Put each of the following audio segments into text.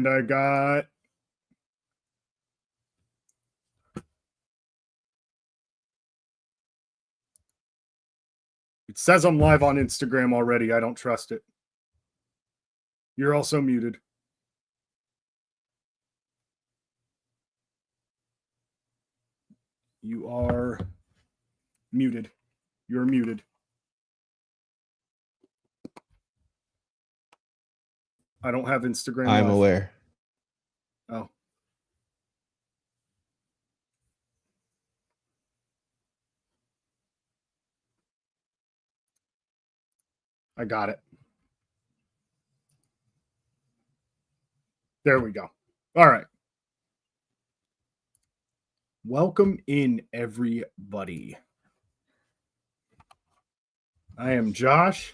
And I got it says I'm live on Instagram already. I don't trust it. You're also muted. You are muted. You're muted. I don't have Instagram. I'm live. aware. Oh. I got it. There we go. All right. Welcome in, everybody. I am Josh.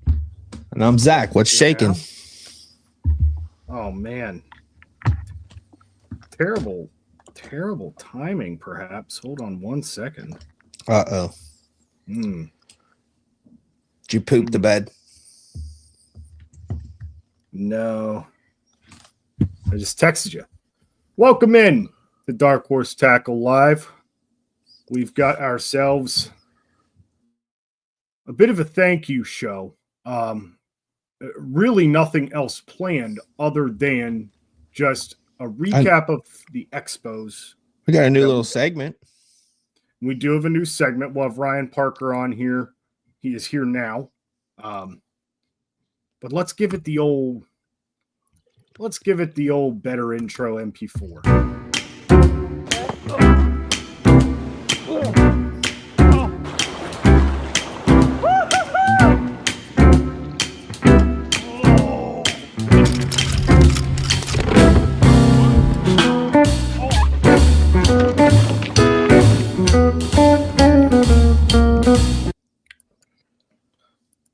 And I'm Zach. What's shaking? Oh, man. Terrible timing, perhaps. Hold on 1 second. Uh-oh. Did you poop the bed? No. I just texted you. Welcome in to Dark Horse Tackle Live. We've got ourselves a bit of a thank you show. Really nothing else planned other than just a recap of the expos. We got a new little segment. We do have a new segment. We'll have Ryan Parker on here. He is here now. But let's give it the old better intro MP4.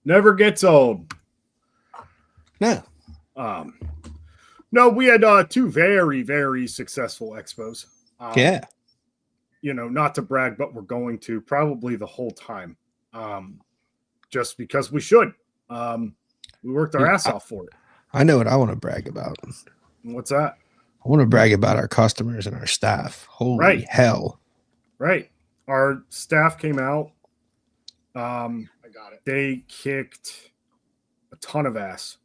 Never gets old. No. No, we had two very, very successful expos. Yeah. You know, not to brag, but we're going to probably the whole time. Just because we should. We worked our ass off for it. I know what I want to brag about. What's that? I want to brag about our customers and our staff. Holy hell. Right. Our staff came out. I got it. They kicked a ton of ass.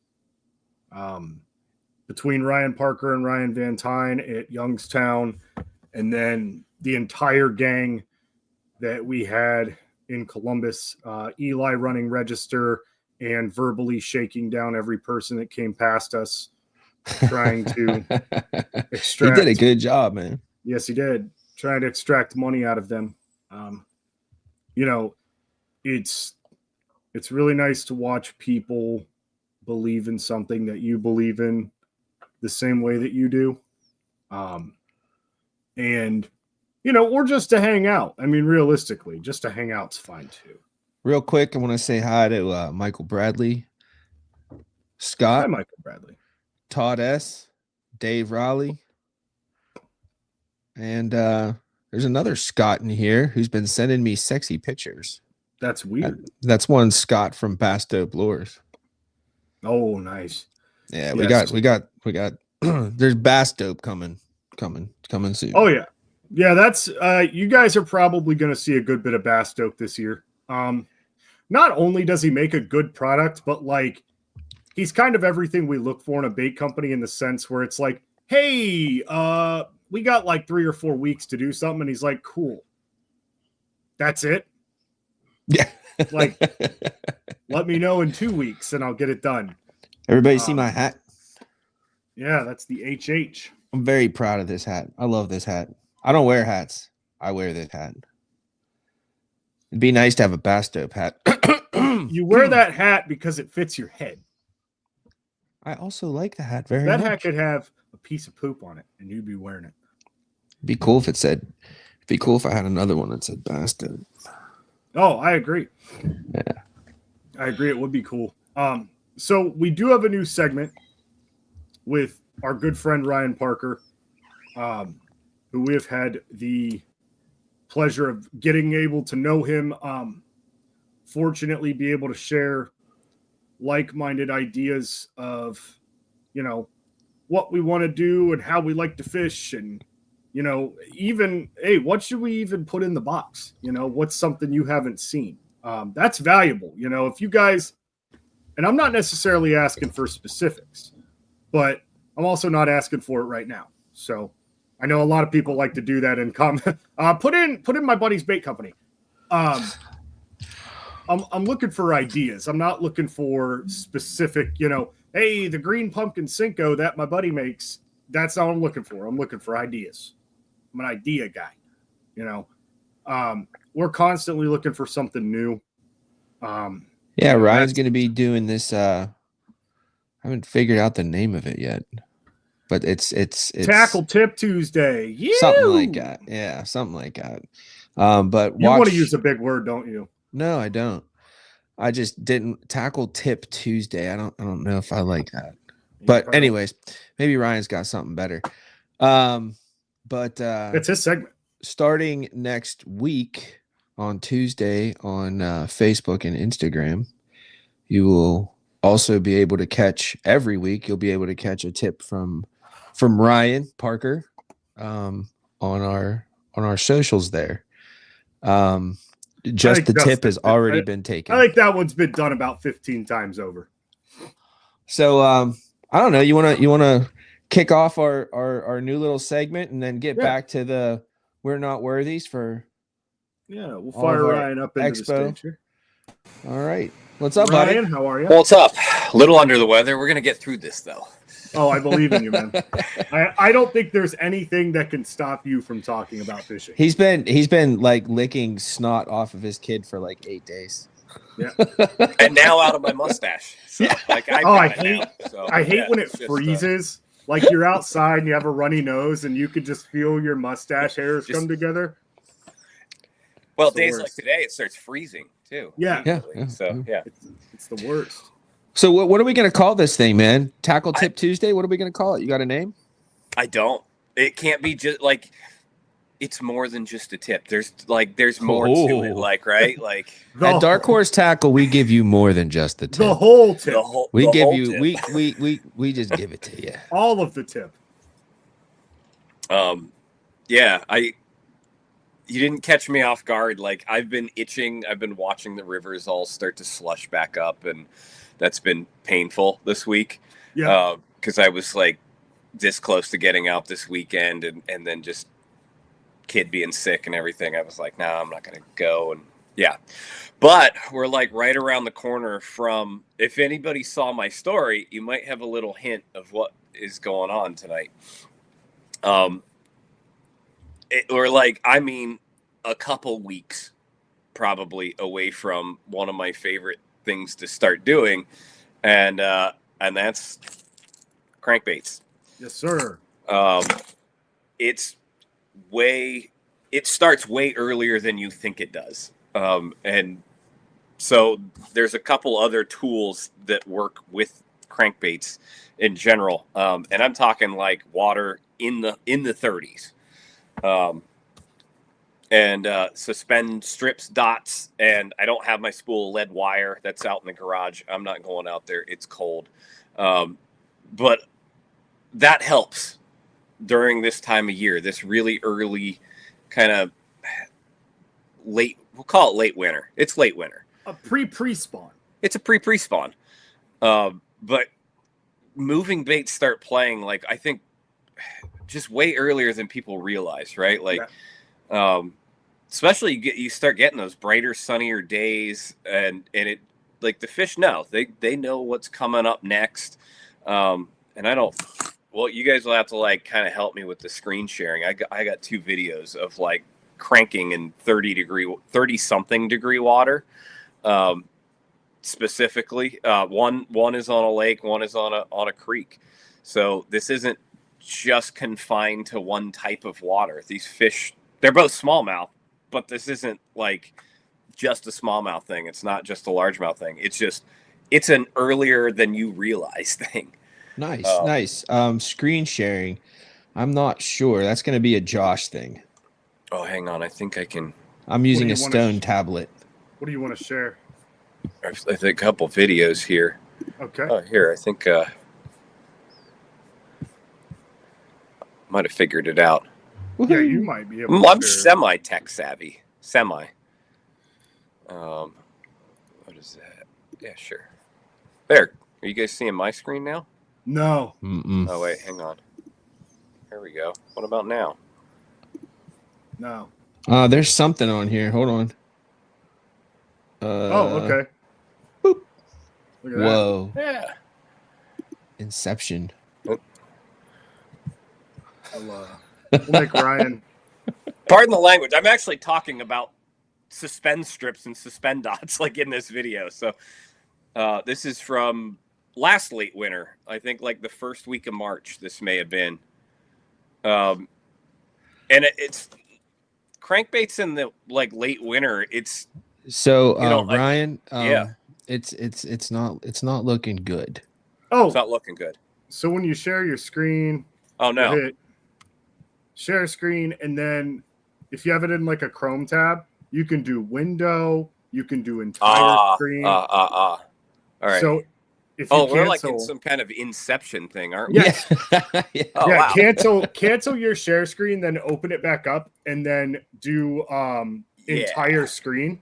Between Ryan Parker and Ryan Van Tyne at Youngstown, and then the entire gang that we had in Columbus, Eli running register and verbally shaking down every person that came past us, trying to extract. He did a good job, man. Yes, he did. Trying to extract money out of them. You know, it's really nice to watch people believe in something that you believe in the same way that you do. And, you know, or just to hang out. I mean, realistically, just to hang out's fine too. Real quick, I want to say hi to Michael Bradley, Scott. Hi, Michael Bradley. Todd S., Dave Raleigh. And there's another Scott in here who's been sending me sexy pictures. That's weird. That's one Scott from Bass Dope Lures. Oh, nice. Yeah, yes. we got there's Bass Dope coming soon. Oh yeah. Yeah, that's you guys are probably going to see a good bit of Bass Dope this year. Not only does he make a good product, but like he's kind of everything we look for in a bait company, in the sense where it's like, hey, we got like 3 or 4 weeks to do something, and he's like, cool. That's it. Yeah. Like, let me know in 2 weeks and I'll get it done. Everybody see my hat? Yeah, that's the HH. I'm very proud of this hat. I love this hat. I don't wear hats. I wear this hat. It'd be nice to have a Bass Dope hat. You wear that hat because it fits your head. I also like the hat very much. That hat could have a piece of poop on it, and you'd be wearing it. It'd be cool if it said. It'd be cool if I had another one that said Bass Dope. Oh, I agree. Yeah, I agree. It would be cool. So we do have a new segment with our good friend Ryan Parker, who we have had the pleasure of getting able to know him. Fortunately, be able to share like-minded ideas of, you know, what we want to do and how we like to fish, and even, hey, what should we even put in the box? What's something you haven't seen? That's valuable. If you guys, and I'm not necessarily asking for specifics, but I'm also not asking for it right now. So I know a lot of people like to do that and comment. Put in my buddy's bait company. I'm looking for ideas. I'm not looking for specific, hey, the green pumpkin Cinco that my buddy makes. That's all I'm looking for. I'm looking for ideas. I'm an idea guy. We're constantly looking for something new. Yeah, Ryan's going to be doing this. I haven't figured out the name of it yet, but it's Tackle Tip Tuesday. Something like that. Yeah, something like that. But you want to use a big word, don't you? No, I don't. I just didn't. Tackle Tip Tuesday. I don't know if I like that. But anyways, maybe Ryan's got something better. But it's his segment. Starting next week on Tuesday on Facebook and Instagram, you will also be able to catch every week. You'll be able to catch a tip from Ryan Parker on our socials there. Just the tip has already been taken. I think that one's been done about 15 times over. So I don't know. You wanna kick off our new little segment and then get back to the We're Not Worthies for we'll fire Ryan up into the stage here. All right. What's up, Ryan, buddy? how are you? What's up? A little under the weather. We're gonna get through this though. Oh, I believe in you, man. I don't think there's anything that can stop you from talking about fishing. He's been like licking snot off of his kid for like 8 days. Yeah. And now out of my mustache. So, like I hate when it freezes. Like you're outside and you have a runny nose and you could just feel your mustache hairs come together. Well, days like today, it starts freezing too. Yeah. So yeah, it's the worst. So what are we going to call this thing, man? Tackle Tip Tuesday? What are we going to call it? You got a name? I don't. It can't be just like it's more than just a tip. There's more to it, like, right? Like at Dark Horse Tackle, we give you more than just the tip. The whole tip. We just give it to you. All of the tip. Yeah, you didn't catch me off guard. Like I've been itching. I've been watching the rivers all start to slush back up, and that's been painful this week. Yeah. Because I was like this close to getting out this weekend, and then just kid being sick and everything. I was like, nah, I'm not gonna go. And yeah, but we're like right around the corner from. If anybody saw my story, you might have a little hint of what is going on tonight. Or like, I mean, a couple weeks probably away from one of my favorite things to start doing, and that's crankbaits. Yes, sir. It starts way earlier than you think it does, and so there's a couple other tools that work with crankbaits in general, and I'm talking like water in the 30s. And suspend strips, dots, and I don't have my spool of lead wire that's out in the garage. I'm not going out there. It's cold. But that helps during this time of year, this really early kind of late, we'll call it late winter. It's late winter. A pre-spawn. It's a pre-spawn. But moving baits start playing, like, I think just way earlier than people realize, right? Like, especially you start getting those brighter, sunnier days, and it, like, the fish know they know what's coming up next. And I don't. Well, you guys will have to like kind of help me with the screen sharing. I got 2 videos of like cranking in 30 something degree water. Specifically, one is on a lake, one is on a creek. So this isn't just confined to one type of water. These fish, they're both smallmouth, but this isn't like just a smallmouth thing. It's not just a largemouth thing. It's an earlier than you realize thing. Nice. Screen sharing. I'm not sure. That's going to be a Josh thing. Oh, hang on. I think I can. I'm using a stone tablet. What do you want to share? I think a couple videos here. Okay. Oh, here. I think. Might have figured it out. Yeah, you might be able. I'm to semi-tech savvy. Semi. What is that? Yeah, sure. There. Are you guys seeing my screen now? No. Mm-mm. Oh wait, hang on. There we go. What about now? No. There's something on here. Hold on. Oh, okay. Boop. Look at Whoa. Yeah. Inception. that. We'll make Ryan. Pardon the language. I'm actually talking about suspend strips and suspend dots like in this video. So this is from last late winter. I think like the first week of March this may have been. And it's crankbaits in the like late winter. It's So like, Ryan, yeah. it's not looking good. Oh, It's not looking good. so when you share your screen, Oh no. hit share screen, and then if you have it in like a Chrome tab, you can do window, you can do entire screen. All right. So if you we're like in cancel, some kind of Inception thing, aren't we? Yes. Yeah. Oh, yeah, wow. cancel your share screen, then open it back up, and then do entire screen,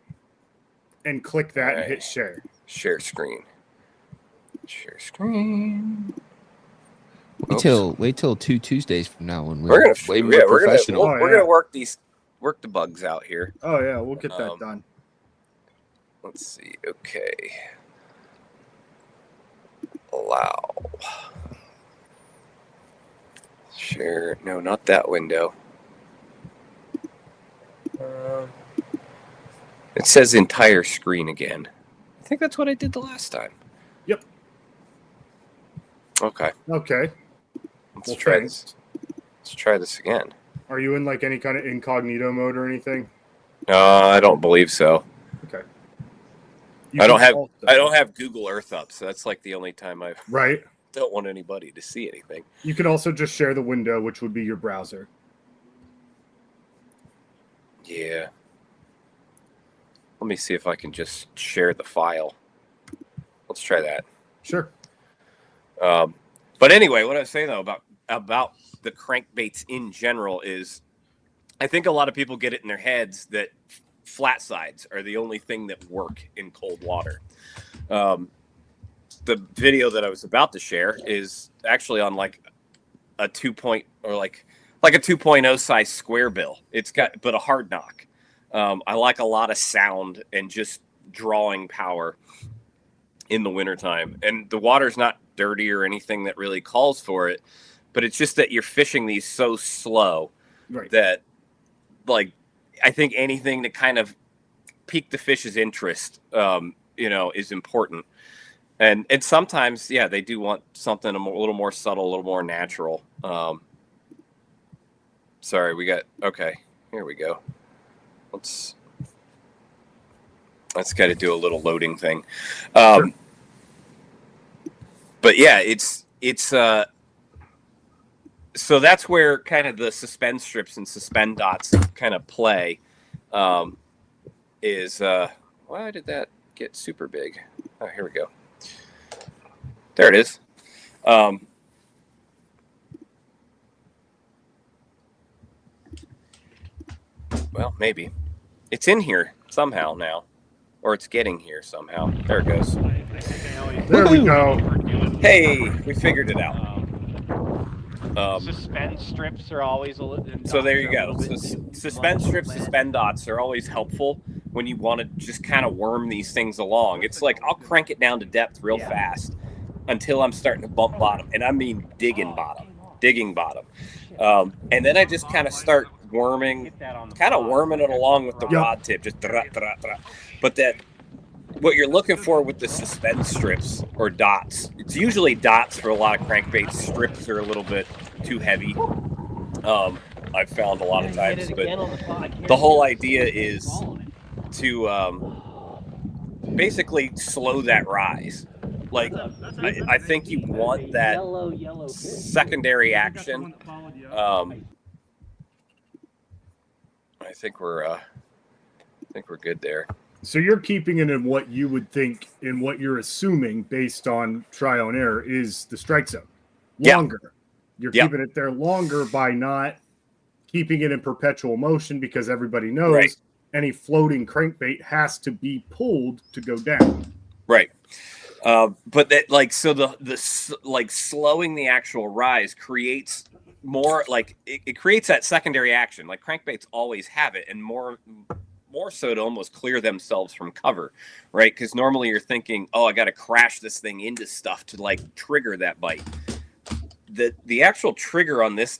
and click that and hit share. Share screen. Share screen. Wait till 2 Tuesdays from now when We're gonna way more professional. We're gonna work the bugs out here. Oh yeah, we'll get that done. Let's see. Okay. Allow. Share. No, not that window. It says entire screen again. I think that's what I did the last time. Yep. Okay. Okay. Let's try this. Let's try this again. Are you in like any kind of incognito mode or anything? No, I don't believe so. Okay. I don't have Google Earth up, so that's like the only time I Right. don't want anybody to see anything. You can also just share the window, which would be your browser. Yeah. Let me see if I can just share the file. Let's try that. Sure. But anyway, what I was saying though about the crankbaits in general is, I think a lot of people get it in their heads that flat sides are the only thing that work in cold water. The video that I was about to share is actually on like a 2.0 size square bill. It's got but a hard knock. I like a lot of sound and just drawing power in the wintertime. And the water's not dirty or anything that really calls for it, but it's just that you're fishing these so slow that, like, I think anything to kind of pique the fish's interest, is important. And sometimes, they do want something a little more subtle, a little more natural. Sorry, okay, here we go. Let's got to do a little loading thing. Sure. But yeah, it's so that's where kind of the suspend strips and suspend dots kind of play. Why did that get super big? Oh, here we go. There it is. Well, maybe it's in here somehow now, or it's getting here somehow. There it goes. There we go. Hey, we figured it out. Suspend strips are always a little. So there you go. Suspend strips, suspend dots are always helpful when you want to just kind of worm these things along. It's like I'll crank it down to depth real fast until I'm starting to bump bottom, and I mean digging bottom. And then I just kind of start worming it along with the rod tip, just but that what you're looking for with the suspend strips or dots, it's usually dots for a lot of crankbaits. Strips are a little bit too heavy. I've found a lot of times, but the whole idea is to basically slow that rise. Like I think you want that secondary action. I think we're good there. So you're keeping it in what you would think, in what you're assuming based on trial and error, is the strike zone longer. You're Yep. keeping it there longer by not keeping it in perpetual motion, because everybody knows Right. any floating crankbait has to be pulled to go down. Right. But that, like, so the like slowing the actual rise creates more, like it creates that secondary action. Like crankbaits always have it, and more so to almost clear themselves from cover, right? Because normally you're thinking, oh, I got to crash this thing into stuff to like trigger that bite. The actual trigger on this,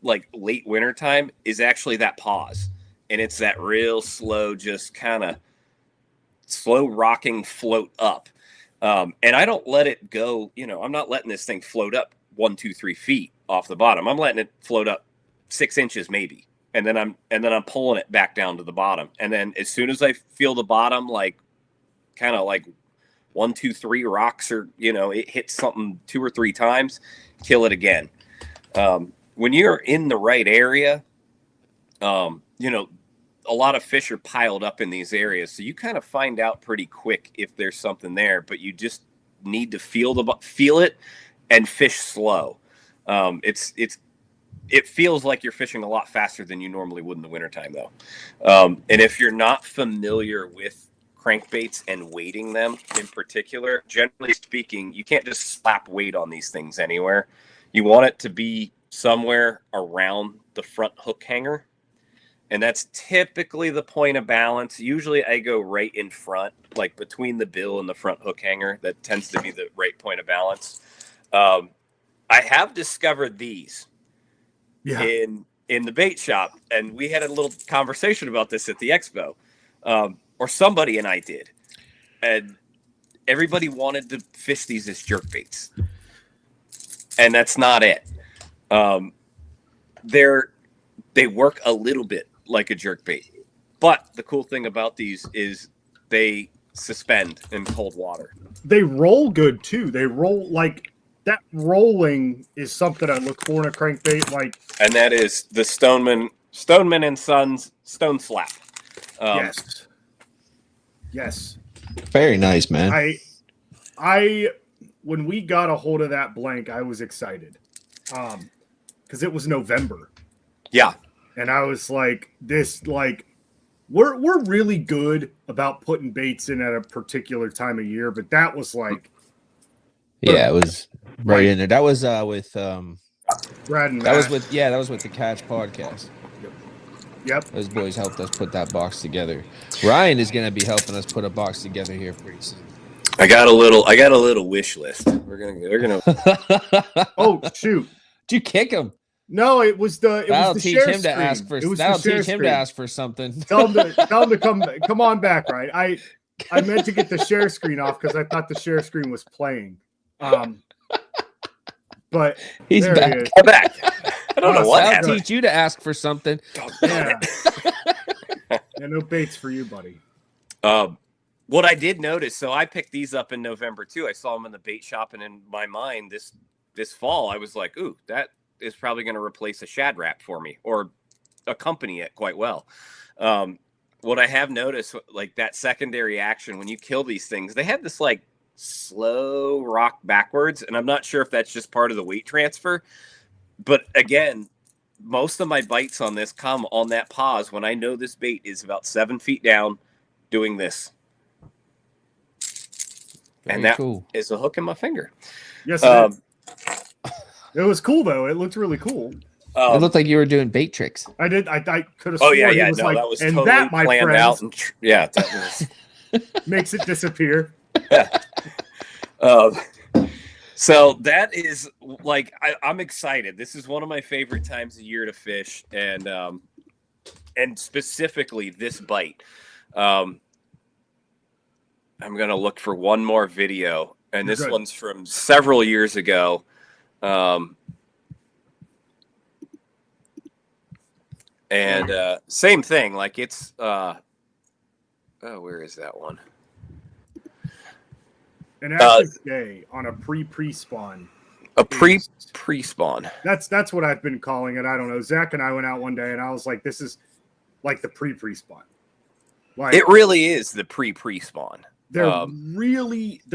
like late winter time, is actually that pause, and it's that real slow, just kind of slow rocking float up. And I don't let it go. I'm not letting this thing float up 1, 2, 3 feet off the bottom. I'm letting it float up 6 inches maybe, and then I'm pulling it back down to the bottom. And then as soon as I feel the bottom, like kind of like 1, 2, 3 rocks, or it hits something 2 or 3 times, kill it again. When you're in the right area, a lot of fish are piled up in these areas, so you kind of find out pretty quick if there's something there. But you just need to feel it and fish slow. It feels like you're fishing a lot faster than you normally would in the wintertime, though. And if you're not familiar with crankbaits and weighting them in particular, generally speaking, you can't just slap weight on these things anywhere. You want it to be somewhere around the front hook hanger. And that's typically the point of balance. Usually I go right in front, like between the bill and the front hook hanger. That tends to be the right point of balance. I have discovered these in the bait shop, and we had a little conversation about this at the expo, or somebody and I did. And everybody wanted to fish these as jerk baits. And that's not it. They work a little bit like a jerk bait, but the cool thing about these is they suspend in cold water. They roll good too. They roll, like that rolling is something I look for in a crankbait. Like, and that is the Stoneman and Sons Stone Slap. Yes. Very nice, man. I when we got a hold of that blank, I was excited, because it was November. Yeah. And I was like, we're really good about putting baits in at a particular time of year, but that was like, yeah, it was right in there. That was with Brad and that was Matt. with the Catch podcast. Yep. Those boys helped us put that box together. Ryan is going to be helping us put a box together here pretty soon. I got a little wish list. They're gonna. Oh shoot! Did you kick him? No, it was the That'll share teach him screen. to ask for. It was That'll the share teach him screen. to ask for something. Tell him to come on back, right? I meant to get the share screen off because I thought the share screen was playing. But He's there back. he is. I'm back. I don't know what That'll happened. teach you to ask for something. Yeah. Yeah, no baits for you, buddy. What I did notice, so I picked these up in November too. I saw them in the bait shop, and in my mind, this fall, I was like, "Ooh, that is probably going to replace a Shad Rap for me, or accompany it quite well." What I have noticed, like that secondary action when you kill these things, they have this like slow rock backwards, and I'm not sure if that's just part of the weight transfer. But again, most of my bites on this come on that pause when I know this bait is about 7 feet down, doing this. And that is a hook in my finger. Yes, it is. It was cool though. It looked really cool. It looked like you were doing bait tricks. I did. I could have. Oh yeah, he was no, like, that was and totally that, my planned friends, out. And that was makes it disappear. So that is like I'm excited. This is one of my favorite times of year to fish, and specifically this bite. I'm gonna look for one more video, and this one's from several years ago. And same thing, like it's where is that one? An active day on a pre-spawn. A pre-spawn. That's what I've been calling it. I don't know. Zach and I went out one day, and I was like, "This is like the pre-spawn." Like, it really is the pre-spawn. They're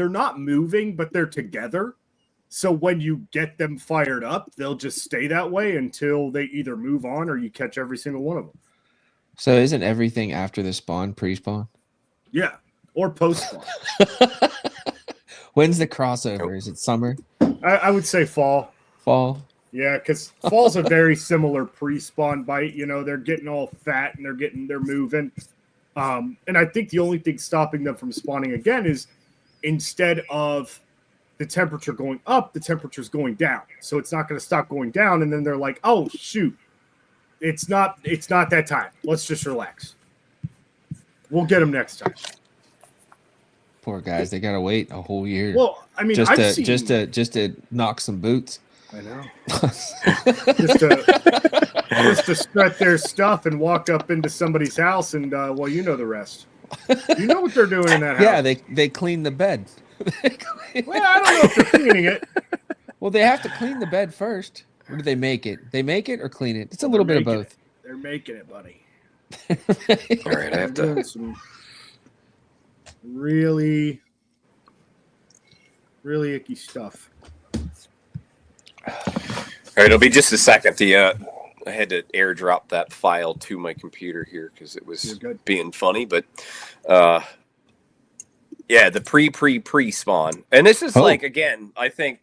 not moving, but they're together. So when you get them fired up, they'll just stay that way until they either move on or you catch every single one of them. So isn't everything after the spawn pre-spawn? Yeah, or post spawn. When's the crossover? Is it summer? I would say fall. Fall? Yeah, because fall's a very similar pre-spawn bite. You know, they're getting all fat and they're moving. And I think the only thing stopping them from spawning again is instead of the temperature going up, the temperature's going down. So it's not going to stop going down. And then they're like, oh shoot, it's not that time. Let's just relax. We'll get them next time. Poor guys, they gotta wait a whole year. Well, I mean, just I've just to knock some boots. I know. just to strut their stuff and walk up into somebody's house and well, you know the rest. You know what they're doing in that house. Yeah, they clean the bed. Well, I don't know if they're cleaning it. Well, they have to clean the bed first. Or do they make it? They make it or clean it? It's a little bit of both. They're making it, buddy. All right, I have to. Some really icky stuff. All right, it'll be just a second. I had to airdrop that file to my computer here because it was being funny. But yeah, the pre spawn, and this is like again. I think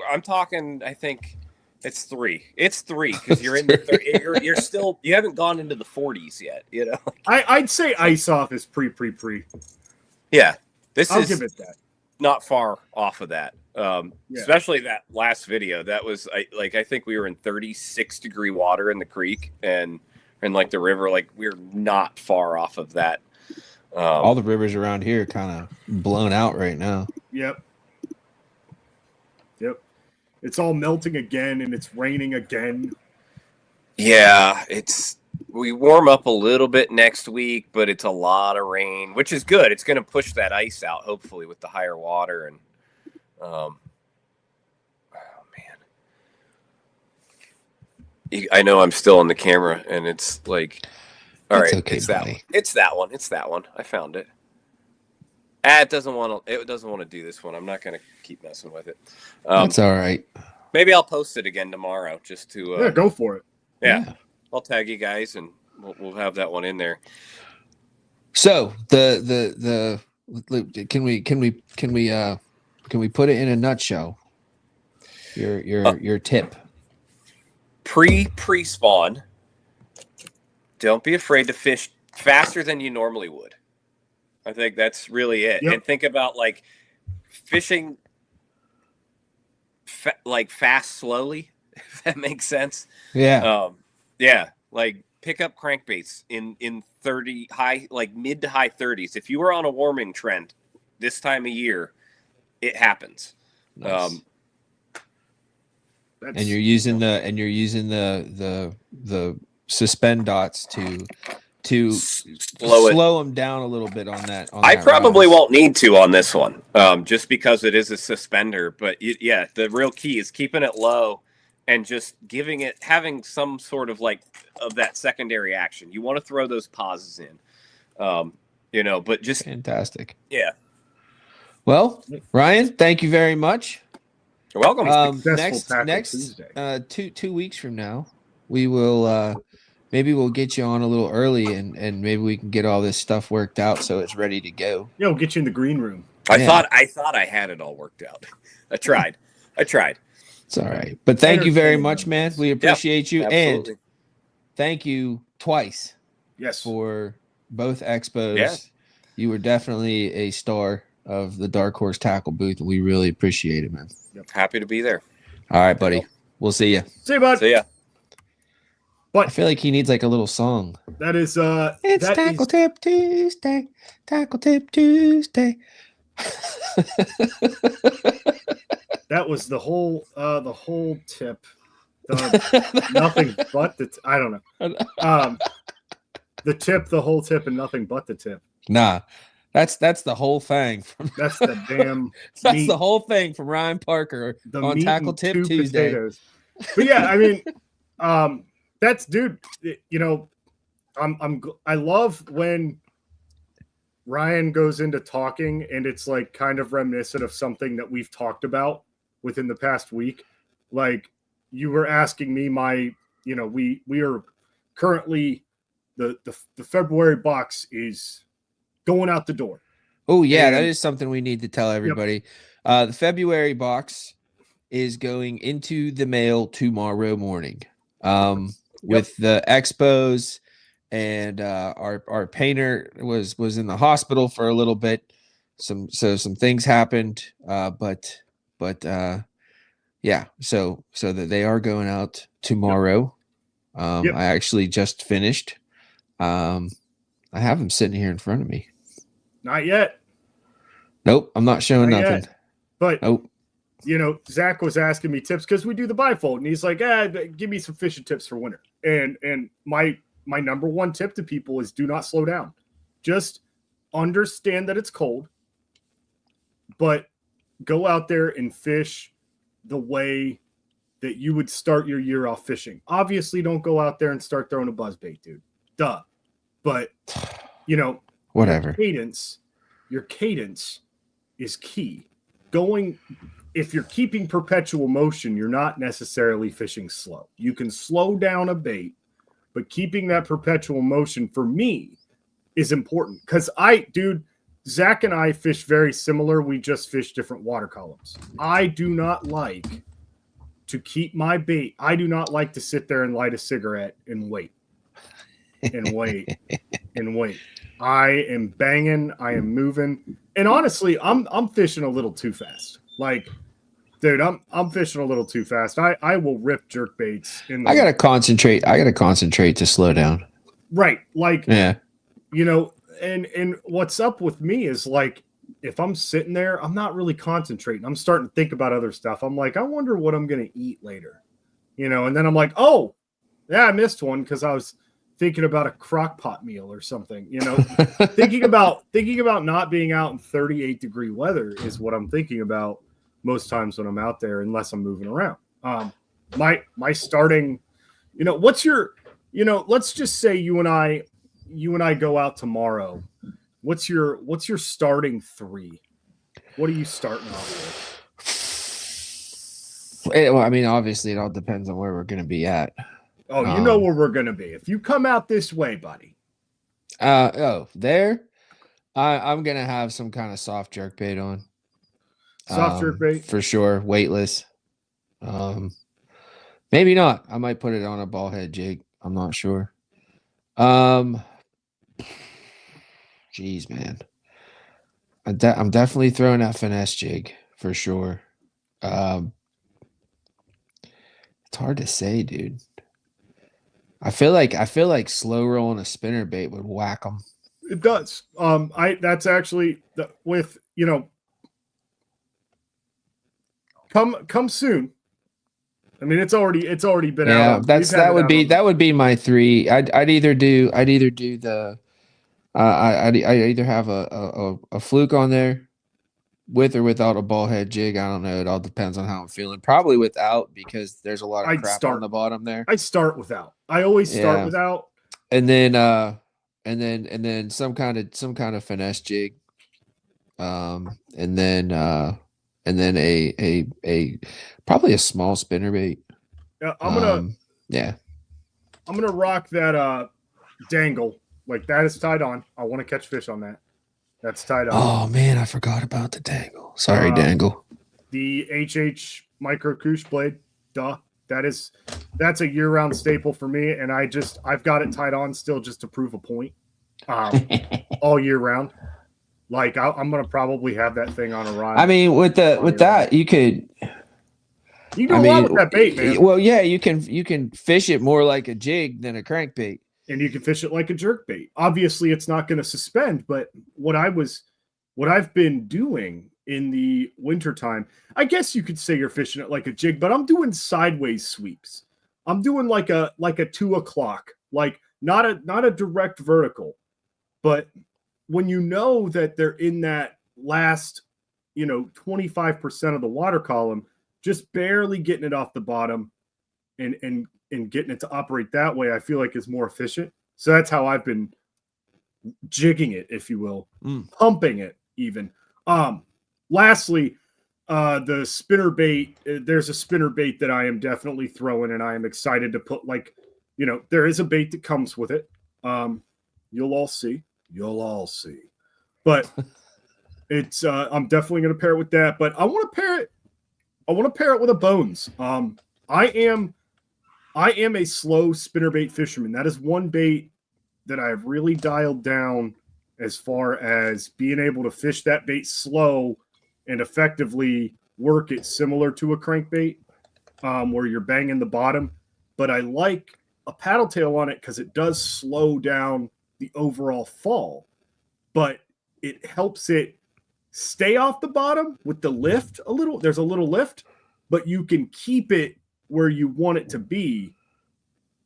I'm talking. I think it's 3. It's 3 because you're in the you're still you haven't gone into the 40s yet. You know, I'd say ice off is pre. Yeah, I'll give it that. Not far off of that. Especially that last video. That was I think we were in 36-degree water in the creek and like the river. Like we're not far off of that. All the rivers around here are kind of blown out right now. Yep. It's all melting again and it's raining again. Yeah, we warm up a little bit next week, but it's a lot of rain, which is good. It's going to push that ice out, hopefully, with the higher water. And oh man, I know I'm still on the camera, and it's like, all right, okay, it's that one. It's that one. It's that one. I found it. It doesn't want to do this one. I'm not going to keep messing with it. That's all right. Maybe I'll post it again tomorrow, just to go for it. Yeah. I'll tag you guys, and we'll have that one in there. So the can we put it in a nutshell? Your tip. Pre-spawn. Don't be afraid to fish faster than you normally would. I think that's really it. Yep. And think about like fishing like fast, slowly, if that makes sense. Yeah. Yeah. Like pick up crankbaits in 30 high, like mid to high 30s. If you were on a warming trend this time of year, it happens. Nice. And you're using the suspend dots to slow them down a little bit on that. I probably won't need to on this one, just because it is a suspender. But yeah, the real key is keeping it low and just having some sort of of that secondary action. You want to throw those pauses in, but just fantastic. Yeah. Well, Ryan, thank you very much. You're welcome. Next 2 weeks from now, we will. Maybe we'll get you on a little early and maybe we can get all this stuff worked out so it's ready to go. Yeah, we'll get you in the green room. I thought I had it all worked out. I tried. It's all right. But thank you very much, man. We appreciate you. Absolutely. And thank you twice. Yes. For both expos. Yeah. You were definitely a star of the Dark Horse Tackle booth. And we really appreciate it, man. Yep. Happy to be there. All right, buddy. We'll see you. See you, bud. See ya. But I feel like he needs like a little song. That is it's Tackle Tip Tuesday. Tackle Tip Tuesday. That was the whole tip. Nothing but I don't know. The tip, the whole tip, and nothing but the tip. Nah. That's the whole thing. That's the damn. That's the whole thing from Ryan Parker on Tackle Tip Tuesday. Potatoes. But yeah, I mean, that's dude. I love when Ryan goes into talking and it's like kind of reminiscent of something that we've talked about, within the past week. Like you were asking me we are currently the February box is going out the door. Oh yeah, that And- is something we need to tell everybody. The February box is going into the mail tomorrow morning. With the expos, and our painter was in the hospital for a little bit. Some things happened, but yeah. So that they are going out tomorrow. I actually just finished. I have them sitting here in front of me. Not yet. Nope, I'm not showing Not nothing. yet. But nope. Zach was asking me tips because we do the bifold, and he's like, give me some fishing tips for winter. And my number one tip to people is do not slow down. Just understand that it's cold, but go out there and fish the way that you would start your year off fishing. Obviously, don't go out there and start throwing a buzzbait, dude. Duh. But whatever. Your cadence is key. If you're keeping perpetual motion, you're not necessarily fishing slow. You can slow down a bait, but keeping that perpetual motion for me is important because Zach and I fish very similar. We just fish different water columns. I do not like to keep my bait. I do not like to sit there and light a cigarette and wait and wait and wait. I am banging. I am moving. And honestly, I'm fishing a little too fast. Like, dude, I'm fishing a little too fast. I will rip jerk baits. I gotta concentrate. To slow down. Right. Like, yeah. And what's up with me is like, if I'm sitting there, I'm not really concentrating. I'm starting to think about other stuff. I'm like, I wonder what I'm going to eat later, and then I'm like, oh yeah, I missed one. Cause I was thinking about a crock pot meal or something, thinking about not being out in 38-degree weather is what I'm thinking about most times when I'm out there, unless I'm moving around. My starting, what's your, let's just say you and I go out tomorrow. What's your starting three? What are you starting off with? Well, I mean, obviously it all depends on where we're going to be at. Oh, you know where we're going to be. If you come out this way, buddy. There, I'm going to have some kind of soft jerk bait on. Soft jerk bait? For sure. Weightless. Maybe not. I might put it on a ball head jig. I'm not sure. Geez, man. I'm definitely throwing that finesse jig for sure. It's hard to say, dude. I feel like slow rolling a spinner bait would whack them. It does. That's actually with come soon. I mean, it's already been out. That would be my three. I'd either do the I'd either have a fluke on there with or without a ball head jig. I don't know. It all depends on how I'm feeling. Probably without, because there's a lot of crap on the bottom there. I start without. I always start without. And then some kind of finesse jig. And then a probably a small spinner bait. I'm gonna rock that dangle. Like, that is tied on. I want to catch fish on that. That's tied on. Oh man, I forgot about the dangle. Sorry, dangle. The HH micro koosh blade. Duh. That's a year-round staple for me, and I've got it tied on still just to prove a point. All year round. Like, I'm gonna probably have that thing on a rod. I mean, with that, you could. You do a lot with that bait, man. Well, yeah, you can fish it more like a jig than a crankbait. And you can fish it like a jerk bait. Obviously, it's not going to suspend, but what I've been doing in the wintertime, I guess you could say you're fishing it like a jig, but I'm doing sideways sweeps. I'm doing like a 2 o'clock, like not a direct vertical, but when you know that they're in that last, 25% of the water column, just barely getting it off the bottom and getting it to operate that way, I feel like is more efficient. So that's how I've been jigging it, if you will, pumping it even. Lastly, The spinner bait, there's a spinner bait that I am definitely throwing, and I am excited to put, like, there is a bait that comes with it. You'll all see. But it's I'm definitely going to pair it with that, but I want to pair it with a bones. I am a slow spinnerbait fisherman. That is one bait that I have really dialed down as far as being able to fish that bait slow and effectively work it similar to a crankbait, where you're banging the bottom. But I like a paddle tail on it because it does slow down the overall fall, but it helps it stay off the bottom with the lift a little. There's a little lift, but you can keep it where you want it to be.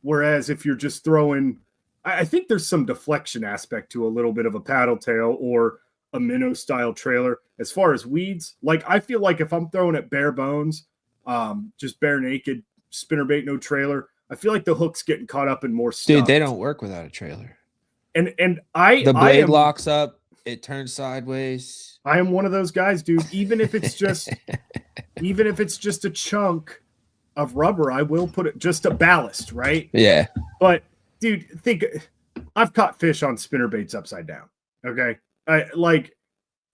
Whereas if you're just throwing, I think there's some deflection aspect to a little bit of a paddle tail or a minnow style trailer. As far as weeds, like, I feel like if I'm throwing it bare bones, just bare naked spinnerbait, no trailer, I feel like the hook's getting caught up in more stuff. Dude, they don't work without a trailer. And the blade locks up, it turns sideways. I am one of those guys, dude. Even if it's just a chunk of rubber, I will put it just a ballast, right? Yeah. But dude, I've caught fish on spinnerbaits upside down. Okay. Like,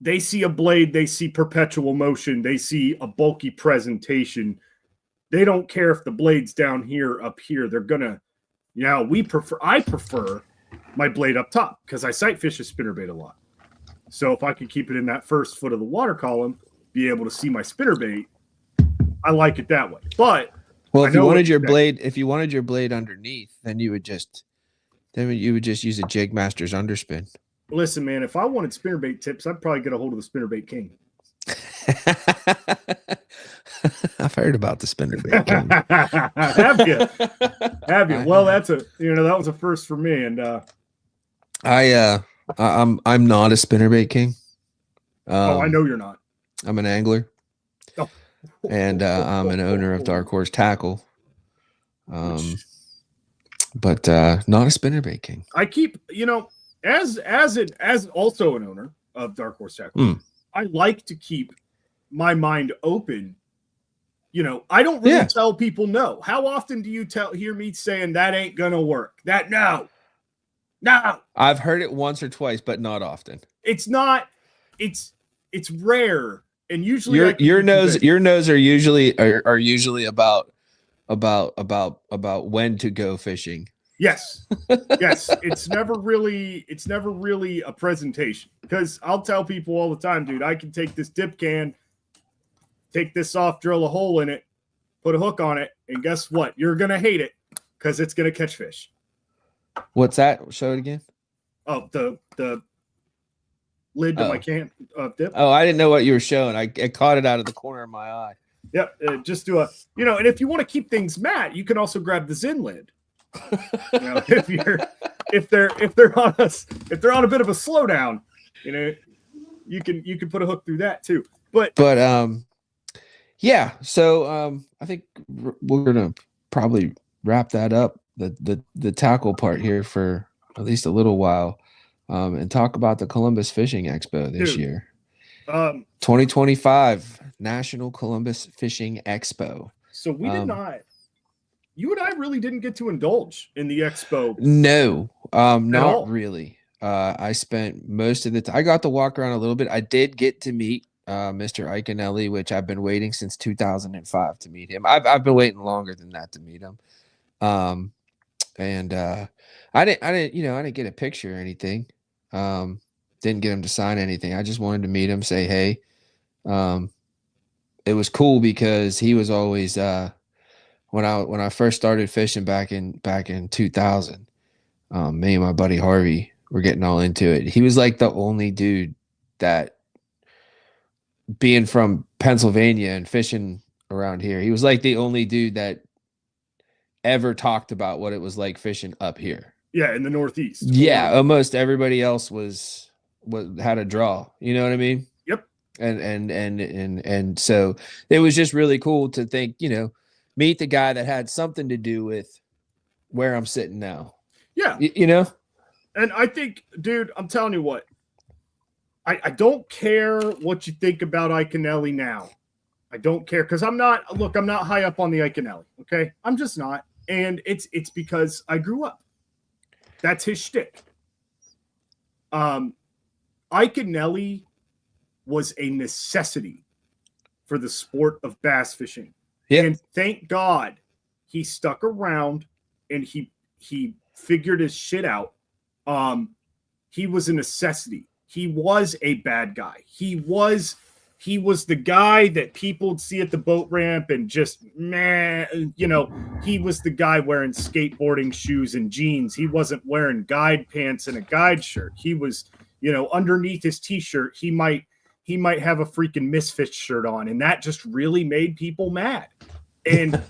they see a blade, they see perpetual motion, they see a bulky presentation. They don't care if the blade's down here, up here. They're gonna, I prefer my blade up top because I sight fish a spinnerbait a lot. So if I can keep it in that first foot of the water column, be able to see my spinnerbait, I like it that way. But if you wanted your blade underneath, then you would just use a Jigmaster's underspin. Listen, man, if I wanted spinnerbait tips, I'd probably get a hold of the Spinnerbait King. I've heard about the Spinnerbait King. Have you? Well, that was a first for me, and I'm not a Spinnerbait King. I know you're not. I'm an angler. Oh. And I'm an owner of Dark Horse Tackle. But not a Spinnerbait King. I keep, as also an owner of Dark Horse Tackle, I like to keep my mind open. I don't really tell people no. How often do you hear me saying that ain't gonna work? That no. I've heard it once or twice, but not often. It's not. It's rare, and usually your nose are usually about when to go fishing. Yes. It's never really a presentation, because I'll tell people all the time, dude, I can take this dip can, take this off, drill a hole in it, put a hook on it, and guess what? You're going to hate it because it's going to catch fish. What's that? Show it again. Oh, the lid to my can of dip. Oh, I didn't know what you were showing. I caught it out of the corner of my eye. Yep. Just do and if you want to keep things matte, you can also grab the Zin lid. If they're on a bit of a slowdown, you can put a hook through that too. But so I think we're gonna probably wrap that up, the tackle part here for at least a little while, and talk about the Columbus Fishing Expo this year. 2025 National Columbus Fishing Expo. So we did not. You and I really didn't get to indulge in the expo. No, not really. I spent most of the time. I got to walk around a little bit. I did get to meet Mr. Iaconelli, which I've been waiting since 2005 to meet him. I've been waiting longer than that to meet him. I didn't get a picture or anything. Didn't get him to sign anything. I just wanted to meet him, say hey. It was cool because he was always when I first started fishing back in 2000, me and my buddy Harvey were getting all into it. He was like the only dude that, being from Pennsylvania and fishing around here, he was like the only dude that ever talked about what it was like fishing up here. Yeah, in the Northeast. Yeah, almost everybody else had a draw. You know what I mean? Yep. And so it was just really cool to think, meet the guy that had something to do with where I'm sitting now. Yeah. And I think, dude, I'm telling you what, I don't care what you think about Iaconelli now. I don't care because I'm not high up on the Iaconelli. Okay, I'm just not, and it's because I grew up. That's his shtick. Iaconelli was a necessity for the sport of bass fishing, and thank God he stuck around and he figured his shit out. He was a necessity. He was a bad guy. He was the guy that people would see at the boat ramp and just, man, he was the guy wearing skateboarding shoes and jeans. He wasn't wearing guide pants and a guide shirt. He was, underneath his t-shirt, he might have a freaking Misfits shirt on, and that just really made people mad. And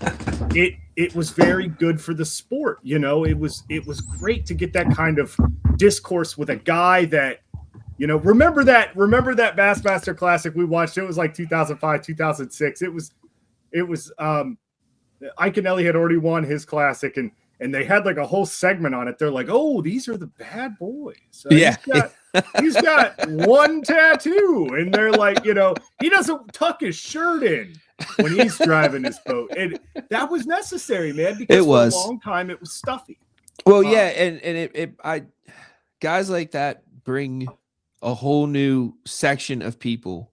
it was very good for the sport. It was great to get that kind of discourse with a guy that, remember that Bassmaster Classic we watched? It was like 2005, 2006. It was Iaconelli had already won his classic, and they had like a whole segment on it. They're like, "Oh, these are the bad boys." He's got one tattoo, and they're like, he doesn't tuck his shirt in when he's driving his boat, and that was necessary, man, because for a long time it was stuffy. Well, and guys like that bring a whole new section of people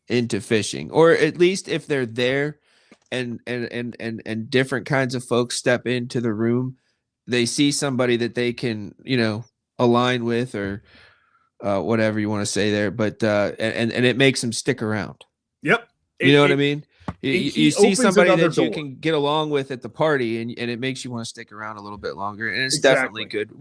into fishing, or at least if they're there and different kinds of folks step into the room, they see somebody that they can, align with, or whatever you want to say there, but and it makes them stick around. Yep. You know what I mean? You see somebody that door you can get along with at the party, and it makes you want to stick around a little bit longer, and it's definitely good.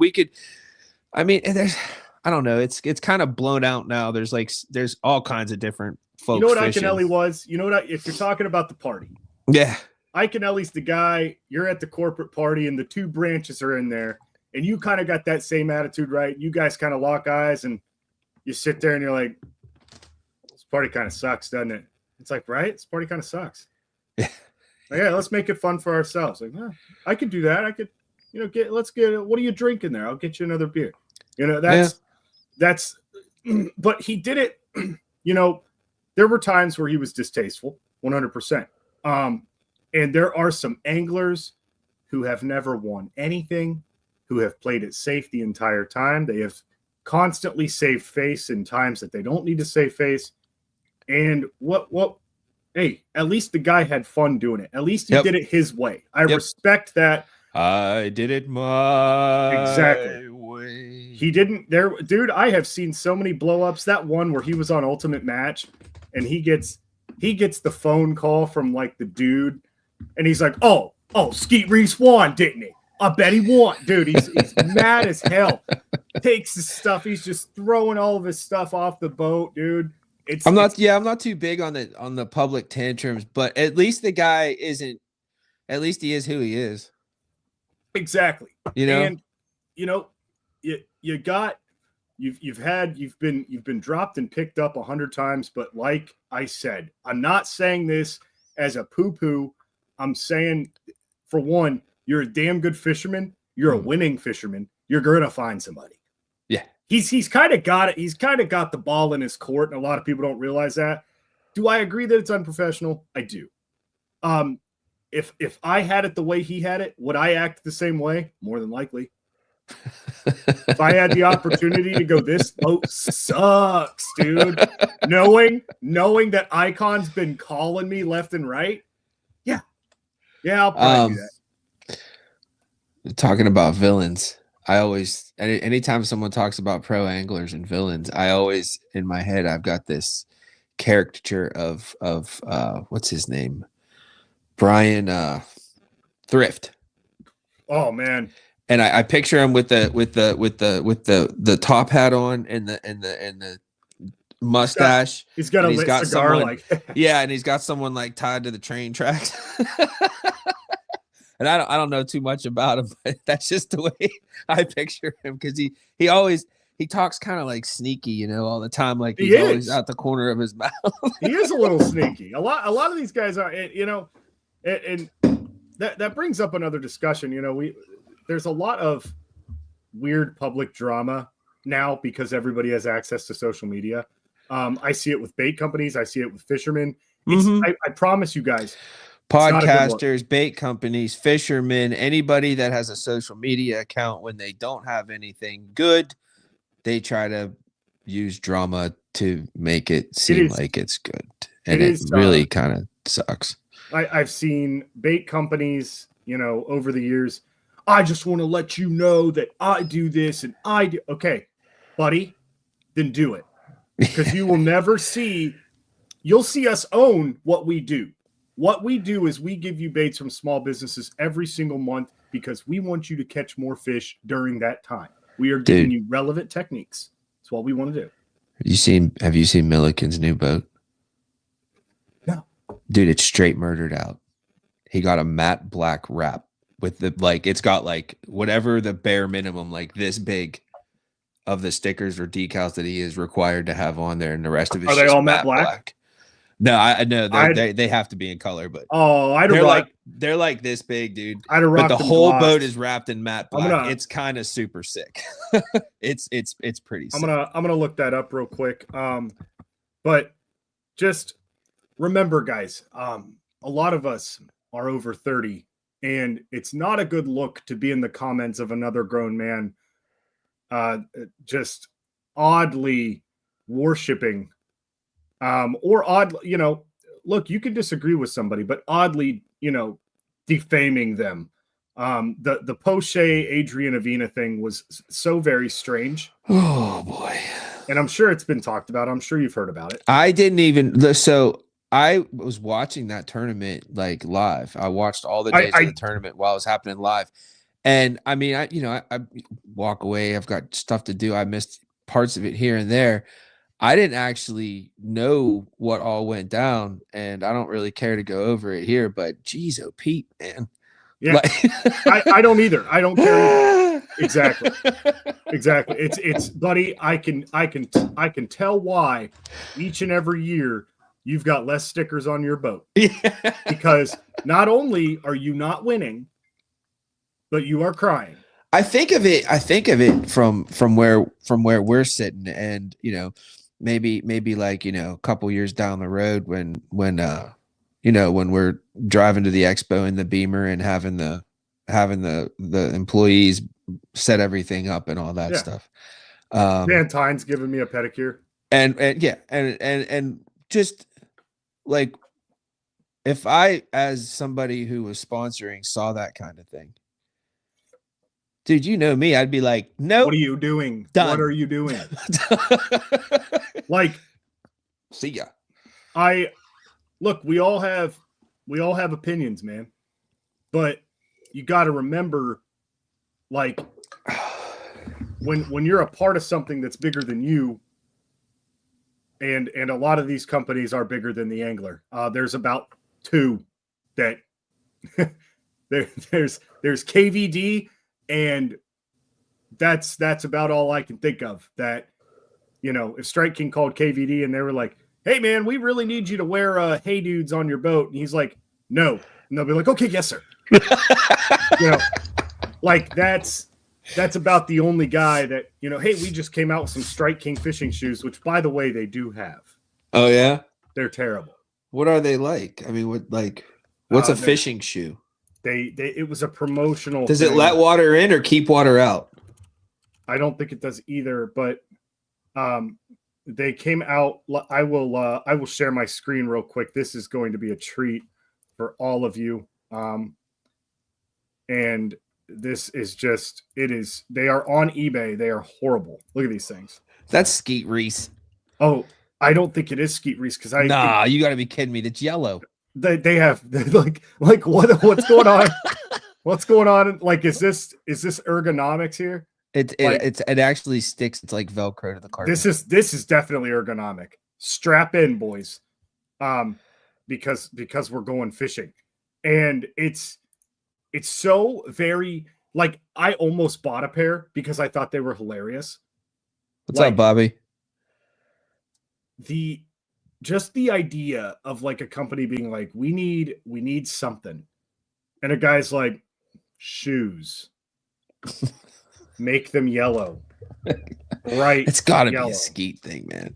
I don't know. It's kind of blown out now. There's all kinds of different folks. You know what fishing. Iaconelli was? If you're talking about the party. Yeah. Iaconelli's the guy, you're at the corporate party and the two branches are in there, and you kind of got that same attitude, right? You guys kind of lock eyes and you sit there and you're like, this party kind of sucks, doesn't it? It's like, right? This party kind of sucks. Yeah, let's make it fun for ourselves. Like, I could do that. I could, let's get, what are you drinking there? I'll get you another beer. That's, but he did it, there were times where he was distasteful, 100%. And there are some anglers who have never won anything, who have played it safe the entire time. They have constantly saved face in times that they don't need to save face. And hey, at least the guy had fun doing it. At least he did it his way. I respect that. I did it my way. He didn't dude, I have seen so many blow-ups. That one where he was on Ultimate Match and he gets the phone call from like the dude, and he's like, oh, Skeet Reese won, didn't he? I bet he won. Dude, he's mad as hell. Takes his stuff. He's just throwing all of his stuff off the boat, dude. I'm not too big on the public tantrums, but at least the guy isn't, at least he is who he is. Exactly. And you've been dropped and picked up 100 times, but like I said, I'm not saying this as a poo-poo. I'm saying, for one, you're a damn good fisherman. You're a winning fisherman. You're gonna find somebody. Yeah. He's kind of got it. He's kind of got the ball in his court, and a lot of people don't realize that. Do I agree that it's unprofessional? I do. If I had it the way he had it, would I act the same way? More than likely. If I had the opportunity to go, this boat sucks, dude. Knowing that Icon's been calling me left and right. Yeah, I'll probably do that. Talking about villains, I always, anytime someone talks about pro anglers and villains, I always, in my head, I've got this caricature of what's his name? Brian Thrift. Oh man. And I picture him with the top hat on and the mustache. He's got a cigar like yeah, and he's got someone like tied to the train tracks. And I don't know too much about him, but that's just the way I picture him, because he talks kind of like sneaky, all the time, like he's always out the corner of his mouth. He is a little sneaky. A lot of these guys are, and that brings up another discussion. There's a lot of weird public drama now because everybody has access to social media. I see it with bait companies. I see it with fishermen. I promise you guys. not a good look. Podcasters, bait companies, fishermen, anybody that has a social media account, when they don't have anything good, they try to use drama to make it seem like it's good. And it really kind of sucks. I've seen bait companies, over the years. I just want to let you know that I do this and I do. Okay, buddy, then do it. Because you will never see, you'll see us own what we do. What we do is we give you baits from small businesses every single month because we want you to catch more fish during that time. We are giving you relevant techniques. That's what we want to do. Have you seen Milliken's new boat? No. Dude, it's straight murdered out. He got a matte black wrap with it's got whatever the bare minimum, this big of the stickers or decals that he is required to have on there, and the rest of it are they all matte black? No, I know they have to be in color, but they're like this big, dude. But the whole boat is wrapped in matte black. It's kind of super sick. it's pretty sick. I'm gonna look that up real quick. But just remember, guys, a lot of us are over 30, and it's not a good look to be in the comments of another grown man just oddly worshiping or odd, look, you can disagree with somebody, but oddly, defaming them. The Poche Adrian Avena thing was so very strange. Oh boy. And I'm sure it's been talked about. I'm sure you've heard about it. I didn't even, so I was watching that tournament live. I watched all the days of the tournament while it was happening live. And I mean, I walk away. I've got stuff to do. I missed parts of it here and there. I didn't actually know what all went down, and I don't really care to go over it here. But geez, oh Pete, man. Yeah, I don't either. I don't care either. Exactly. It's buddy. I can tell why each and every year you've got less stickers on your boat. Yeah. Because not only are you not winning, but you are crying. I think of it from where we're sitting, and maybe a couple years down the road when we're driving to the expo in the Beamer and having the employees set everything up and all that stuff. Valentine's giving me a pedicure. And just if I, as somebody who was sponsoring, saw that kind of thing, dude, you know me, I'd be like, no. What are you doing? Done. What are you doing? See ya. Look, we all have opinions, man. But you got to remember, when you're a part of something that's bigger than you, and a lot of these companies are bigger than the angler. There's about two that there's KVD, and that's about all I can think of. That if Strike King called KVD and they were like, "Hey man, we really need you to wear Hey Dudes on your boat," and he's like, "No," and they'll be like, "Okay, yes sir." That's about the only guy that hey, we just came out with some Strike King fishing shoes, which by the way they do have. Oh yeah, they're terrible. What are they like? I mean, what's a fishing shoe? It was a promotional. Does it let water in or keep water out? I don't think it does either, but they came out. I will share my screen real quick. This is going to be a treat for all of you. And this is just, they are on eBay. They are horrible. Look at these things. That's Skeet Reese. Oh, I don't think it is Skeet Reese because you got to be kidding me. That's yellow. They have what's going on? What's going on? Is this ergonomics here? It actually sticks. It's like Velcro to the carpet. This is definitely ergonomic. Strap in, boys, because we're going fishing, and it's so very I almost bought a pair because I thought they were hilarious. What's up, Bobby? The idea of a company being like, we need something, and a guy's like, shoes. Make them yellow. bright It's got to be yellow. a skeet thing, man.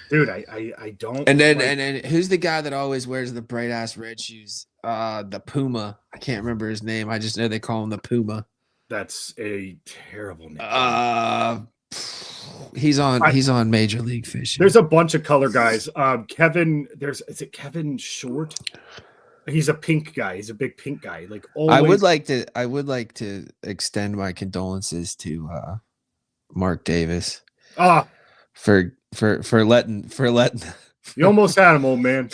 Dude, I don't. And then like- and then who's the guy that always wears the bright ass red shoes? The Puma. I can't remember his name. I just know they call him the Puma. that's a terrible name. He's on Major League Fishing. There's a bunch of color guys. Kevin, is it Kevin Short? He's a pink guy. He's a big pink guy. Like always. I would like to extend my condolences to Mark Davis Ah, for letting you almost had him, old man.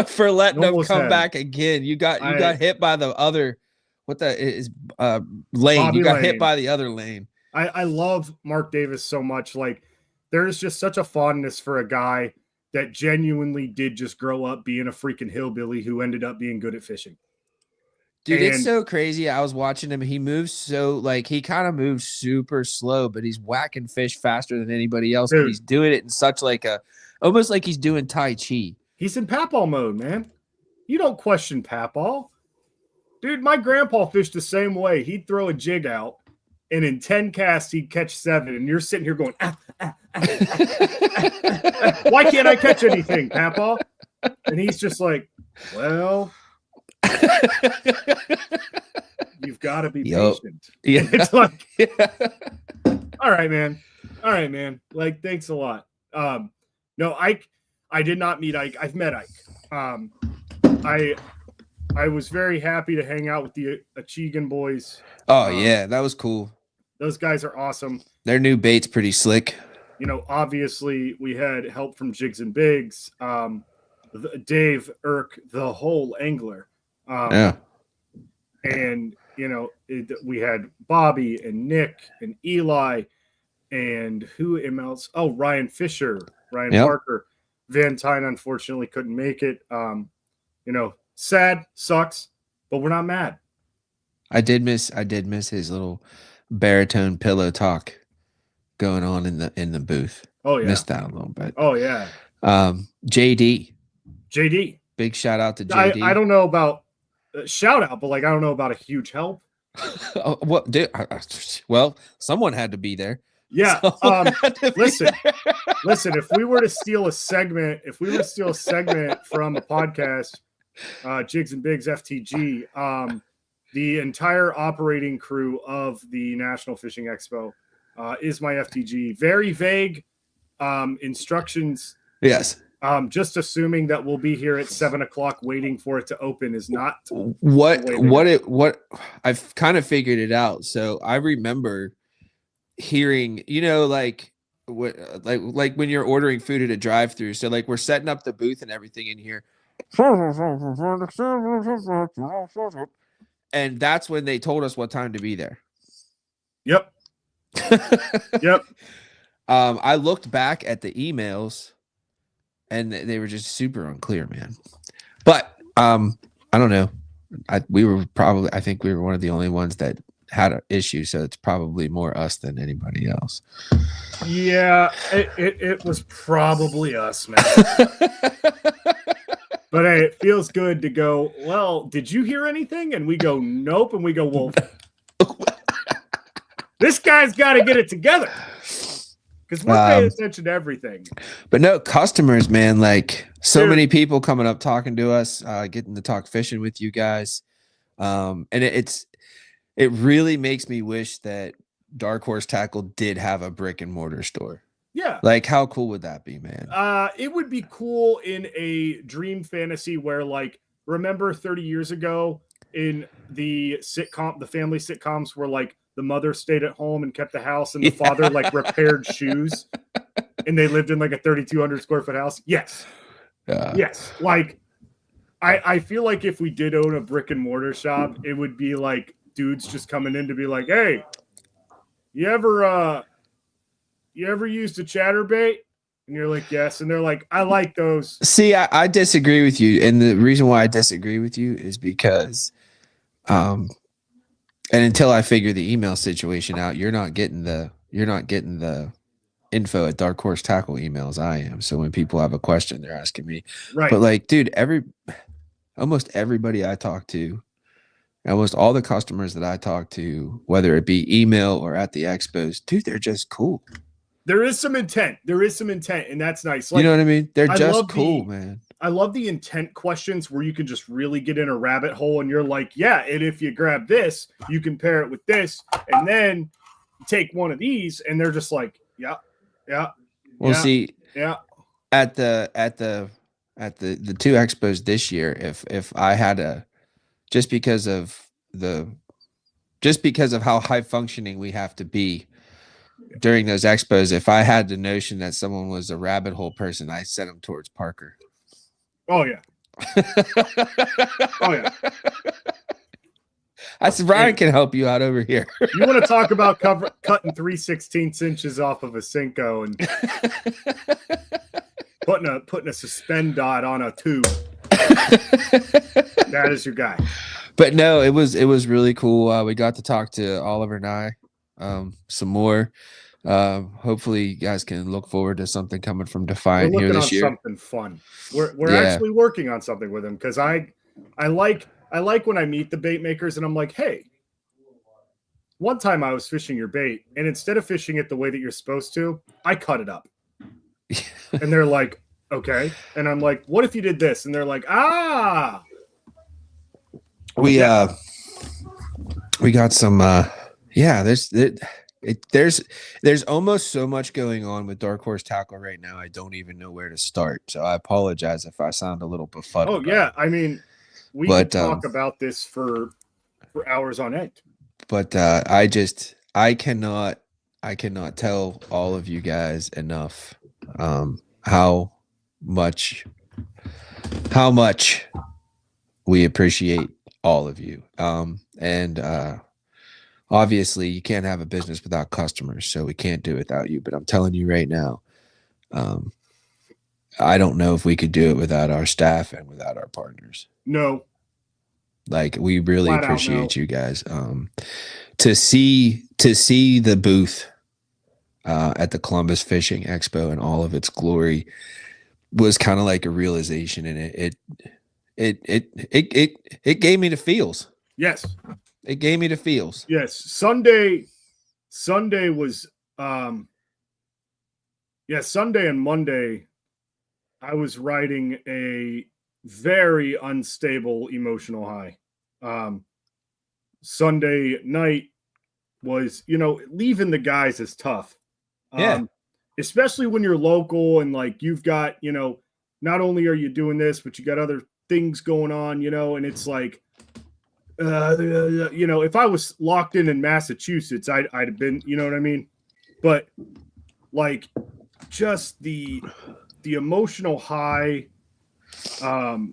for letting You him almost come had back again. You got hit by the other lane. Bobby You got Lane. hit by the other lane. I love Mark Davis so much. Like, there's just such a fondness for a guy that genuinely did just grow up being a freaking hillbilly who ended up being good at fishing. Dude, it's And- so crazy. I was watching him. He moves so he kind of moves super slow, but he's whacking fish faster than anybody else. But Dude. he's doing it in such almost like he's doing Tai Chi. He's in Papal mode, man. You don't question Papal. Dude, my grandpa fished the same way. He'd throw a jig out, and in 10 casts, he'd catch 7. And you're sitting here going, why can't I catch anything, Papal? And he's just like, well, you've got to be patient. Yeah. It's like, all right, man. All right, man. Like, thanks a lot. No, Ike, I did not meet Ike. I've met Ike. I was very happy to hang out with the Achigan boys. Oh yeah, that was cool. Those guys are awesome. Their new bait's pretty slick. You know, obviously we had help from Jigs and Bigs, Dave, Irk, the whole angler. Yeah. And, you know, we had Bobby and Nick and Eli and who else? Oh, Ryan Fisher, Ryan Yep. Parker. Van Tyne unfortunately couldn't make it. You know, sad, sucks, but we're not mad. I did miss his little baritone pillow talk going on in the booth. Oh yeah. Missed that a little bit. Oh yeah. JD. Big shout out to JD. I don't know about shout out, but like I don't know about a huge help. Oh, what dude? Well, someone had to be there. Yeah. Someone had to be Listen, there. listen, if we were to steal a segment from a podcast, Jigs and Bigs FTG, the entire operating crew of the National Fishing Expo is my FTG. Very vague instructions. Yes. Just assuming that we'll be here at 7:00 waiting for it to open is not What I've kind of figured it out. So I remember hearing, you know, like when you're ordering food at a drive-through. So like we're setting up the booth and everything in here. And that's when they told us what time to be there. Yep. Yep. I looked back at the emails and they were just super unclear, man. But I don't know. I think we were one of the only ones that had an issue, so it's probably more us than anybody else. Yeah, it was probably us, man. But hey, it feels good to go, well, did you hear anything? And we go, nope. And we go, well, this guy's got to get it together. Because we're paying attention to everything. But no, customers, man, like so Dude. many people coming up talking to us, getting to talk fishing with you guys. And it really makes me wish that Dark Horse Tackle did have a brick and mortar store. Yeah. Like, how cool would that be, man? It would be cool in a dream fantasy where, like, remember 30 years ago in the family sitcoms where, like, the mother stayed at home and kept the house and the father, like, repaired shoes and they lived in, like, a 3,200 square foot house? Yes. Yes. Like, I feel like if we did own a brick and mortar shop, it would be, like, dudes just coming in to be like, hey, you ever used a chatterbait? And you're like, yes. And they're like, I like those. See, I disagree with you. And the reason why I disagree with you is because, and until I figure the email situation out, you're not getting the info at Dark Horse Tackle emails I am. So when people have a question, they're asking me. Right. But like, dude, almost everybody I talk to, almost all the customers that I talk to, whether it be email or at the expos, dude, they're just cool. There is some intent. And that's nice. You know what I mean? They're I just love cool, the- man. I love the intent questions where you can just really get in a rabbit hole and you're like, yeah, and if you grab this, you can pair it with this, and then you take one of these, and they're just like, yeah. Well, yeah, see, yeah. at the two expos this year, if I had just because of how high functioning we have to be during those expos, if I had the notion that someone was a rabbit hole person, I sent them towards Parker. Oh yeah. Oh yeah. I said, Ryan can help you out over here. You want to talk about cutting 3/16 inches off of a Cinco and putting a suspend dot on a tube. That is your guy. But no, it was really cool. We got to talk to Oliver and I some more. Hopefully you guys can look forward to something coming from Defiant We're here looking this on year. something fun. We're actually working on something with him because I like when I meet the bait makers and I'm like, hey, one time I was fishing your bait and instead of fishing it the way that you're supposed to, I cut it up. And they're like, okay. And I'm like, what if you did this? And they're like, ah. We got some there's almost so much going on with Dark Horse Tackle right now. I don't even know where to start. So I apologize if I sound a little befuddled. Oh yeah, I mean, we could talk about this for hours on end. But I cannot tell all of you guys enough how much we appreciate all of you. And obviously you can't have a business without customers, so we can't do it without you. But I'm telling you right now, I don't know if we could do it without our staff and without our partners. No. Like, we really appreciate you guys. To see the booth at the Columbus Fishing Expo in all of its glory was kind of like a realization, and it gave me the feels. Yes. It gave me the feels. Yes. Sunday was Sunday and Monday I was riding a very unstable emotional high. Sunday night was, leaving the guys is tough. Especially when you're local and like you've got, not only are you doing this, but you got other things going on, and it's like, if I was locked in Massachusetts, I'd have been, you know what I mean? But like just the emotional high, I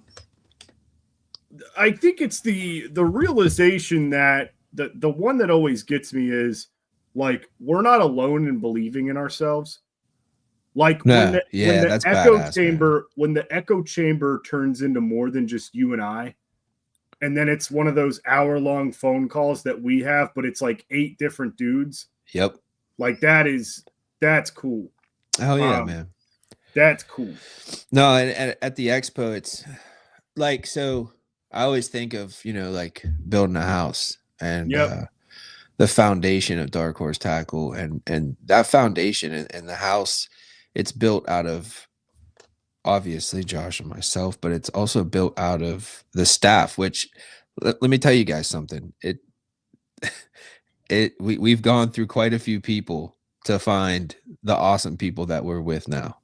think it's the realization that the one that always gets me is like, we're not alone in believing in ourselves. Like when the echo chamber turns into more than just you and I, and then it's one of those hour-long phone calls that we have, but it's like 8 different dudes. Yep. Like that's cool. Oh yeah, man. That's cool. No, and at the expo, it's like, so I always think of, like building a house and the foundation of Dark Horse Tackle, and that foundation and the house, it's built out of obviously Josh and myself, but it's also built out of the staff, which let me tell you guys something. We've gone through quite a few people to find the awesome people that we're with now.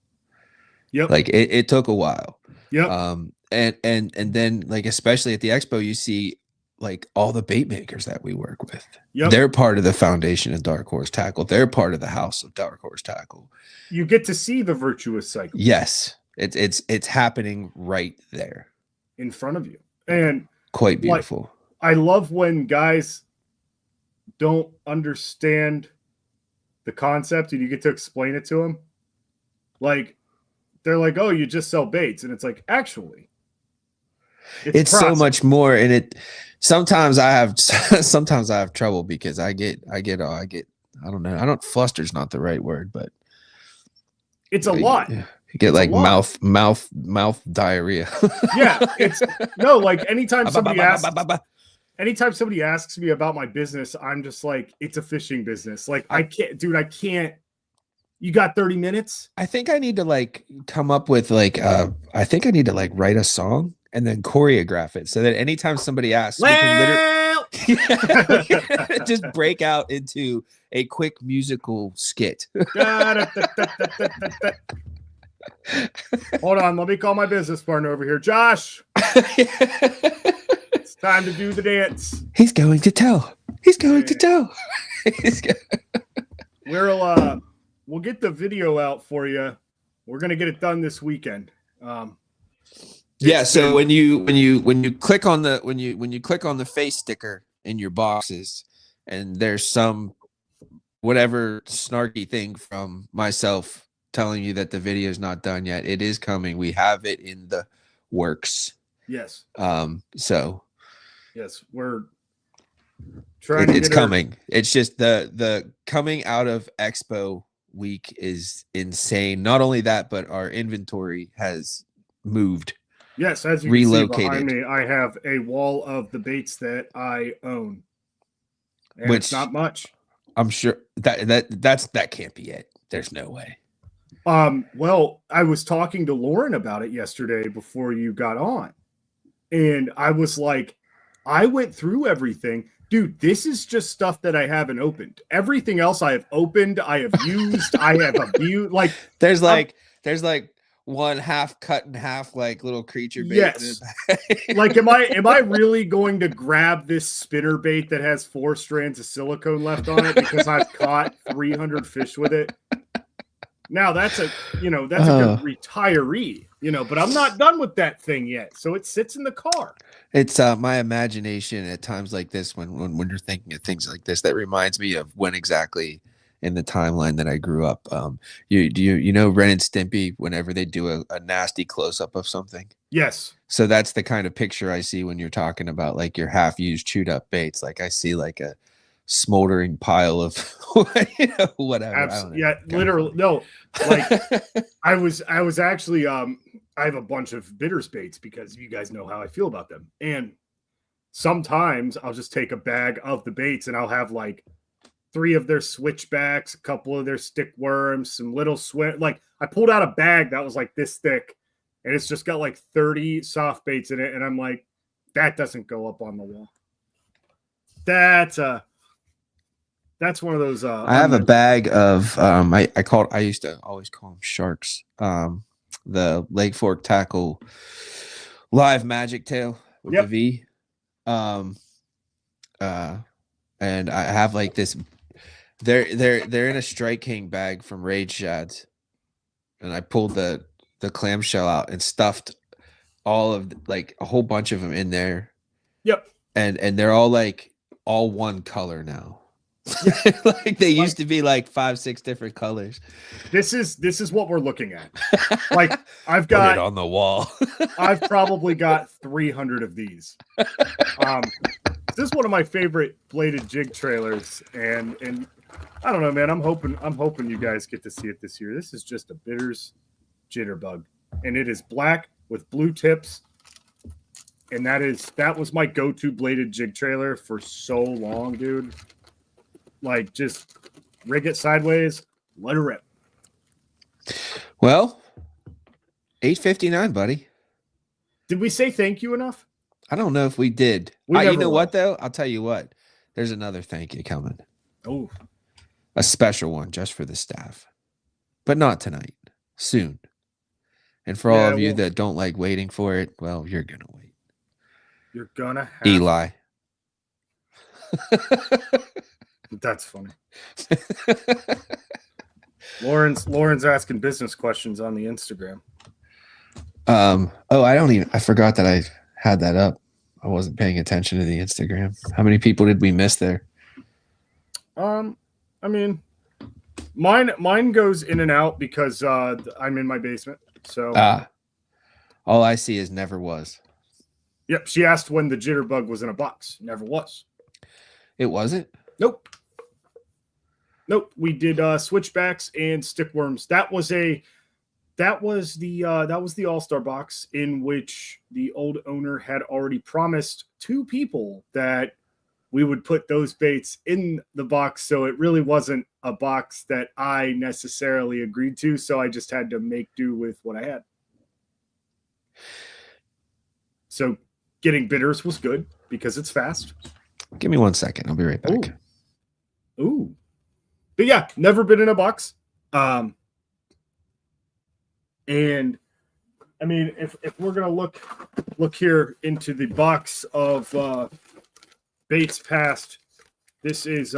Yep. Like it took a while. Yep. And then, like, especially at the expo, you see like all the bait makers that we work with. Yep. They're part of the foundation of Dark Horse Tackle. They're part of the house of Dark Horse Tackle. You get to see the virtuous cycle. Yes. It's happening right there in front of you. And quite beautiful. I love when guys don't understand the concept and you get to explain it to them. Like, they're like, oh, you just sell baits. And it's like, actually, it's so much more. And sometimes I have trouble because I don't know. Fluster's not the right word, but it's a lot. You get like mouth diarrhea. Yeah. It's no, like anytime somebody asks me about my business, I'm just like, it's a fishing business. Like I can't You got 30 minutes? I think I need to like come up with like I think I need to like write a song and then choreograph it so that anytime somebody asks, we can literally just break out into a quick musical skit. Hold on, let me call my business partner over here. Josh, it's time to do the dance. He's going to tell. He's going to tell. We'll get the video out for you. We're gonna get it done this weekend. Yeah, so when you click on the face sticker in your boxes, and there's some whatever snarky thing from myself telling you that the video is not done yet, it is coming. We have it in the works. Yes. So yes, we're trying. It's coming. It's just the coming out of Expo week is insane. Not only that, but our inventory has moved. Yes, as you relocated. Can see behind me, I have a wall of the baits that I own. And Which it's not much. I'm sure that can't be it. There's no way. Well, I was talking to Lauren about it yesterday before you got on. And I was like, I went through everything. Dude, this is just stuff that I haven't opened. Everything else I have opened, I have used, I have abused. Like there's one half cut in half, like little creature bait. Yes. Like, am I really going to grab this spinner bait that has 4 strands of silicone left on it because I've caught 300 fish with it? Now that's a good retiree, but I'm not done with that thing yet. So it sits in the car. It's my imagination at times like this when you're thinking of things like this that reminds me of when exactly in the timeline that I grew up. You know Ren and Stimpy whenever they do a nasty close up of something? Yes. So that's the kind of picture I see when you're talking about like your half used chewed up baits. Like I see like a smoldering pile of whatever. Yeah, literally. No, like I was actually I have a bunch of bitters baits because you guys know how I feel about them. And sometimes I'll just take a bag of the baits and I'll have like 3 of their switchbacks, a couple of their stick worms, some little swim. Like I pulled out a bag that was like this thick and it's just got like 30 soft baits in it. And I'm like, that doesn't go up on the wall. That's one of those. I have a bag of I used to always call them sharks. The Lake Fork Tackle Live Magic Tail with the V. And I have like this. They're in a Strike King bag from Rage Shads, and I pulled the clamshell out and stuffed all of like a whole bunch of them in there. Yep. And they're all like all one color now. Like they used to be like 5-6 different colors. This is what we're looking at. Like I've got it on the wall. I've probably got 300 of these. This is one of my favorite bladed jig trailers, and I don't know, man. I'm hoping you guys get to see it this year. This is just a bitters jitterbug, and it is black with blue tips, and that was my go-to bladed jig trailer for so long, dude. Like, just rig it sideways, let her rip. Well, 8:59, buddy. Did we say thank you enough? I don't know if we did. You know what, though? I'll tell you what. There's another thank you coming. Oh. A special one just for the staff. But not tonight. Soon. And for all of you that don't like waiting for it, well, you're going to wait. You're going to have Eli. That's funny. Lauren's asking business questions on the Instagram. I forgot that I had that up. I wasn't paying attention to the Instagram. How many people did we miss there? I mean, mine goes in and out because I'm in my basement. So all I see is never was. Yep, she asked when the jitterbug was in a box. Never was. It wasn't? Nope. We did switchbacks and stickworms. That was the All-Star box in which the old owner had already promised 2 people that we would put those baits in the box. So it really wasn't a box that I necessarily agreed to. So I just had to make do with what I had. So getting bitters was good because it's fast. Give me 1 second. I'll be right back. Ooh. But yeah, never been in a box. And I mean, if we're gonna look here into the box of baits past, this is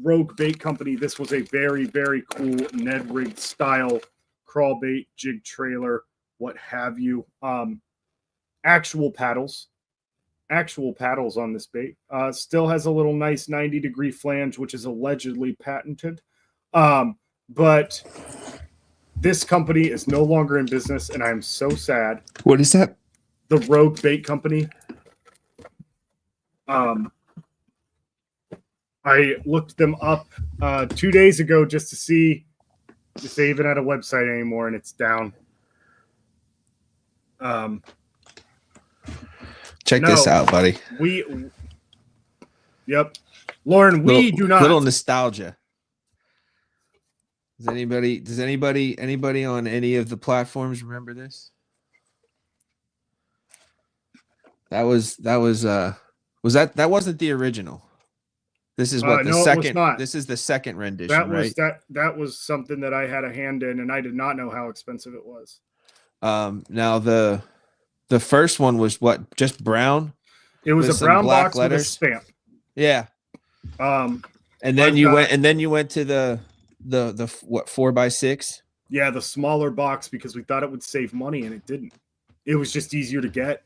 Rogue Bait Company. This was a very, very cool Ned rig style crawl bait, jig trailer, what have you. Actual paddles on this bait. Still has a little nice 90-degree flange, which is allegedly patented. But this company is no longer in business, and I'm so sad. What is that? The Rogue Bait Company. I looked them up 2 days ago just to see if they even had a website anymore, and it's down. Check this out, buddy. Yep. Lauren, we do not. Little nostalgia. Does anybody on any of the platforms remember this? That wasn't the original. This is what the second. It was not. This is the second rendition, right? That was something that I had a hand in, and I did not know how expensive it was. Now the first one was what? Just brown. It was a brown black box letters with a stamp. Yeah. And then you went to the what 4x6? Yeah, the smaller box because we thought it would save money and it didn't. It was just easier to get.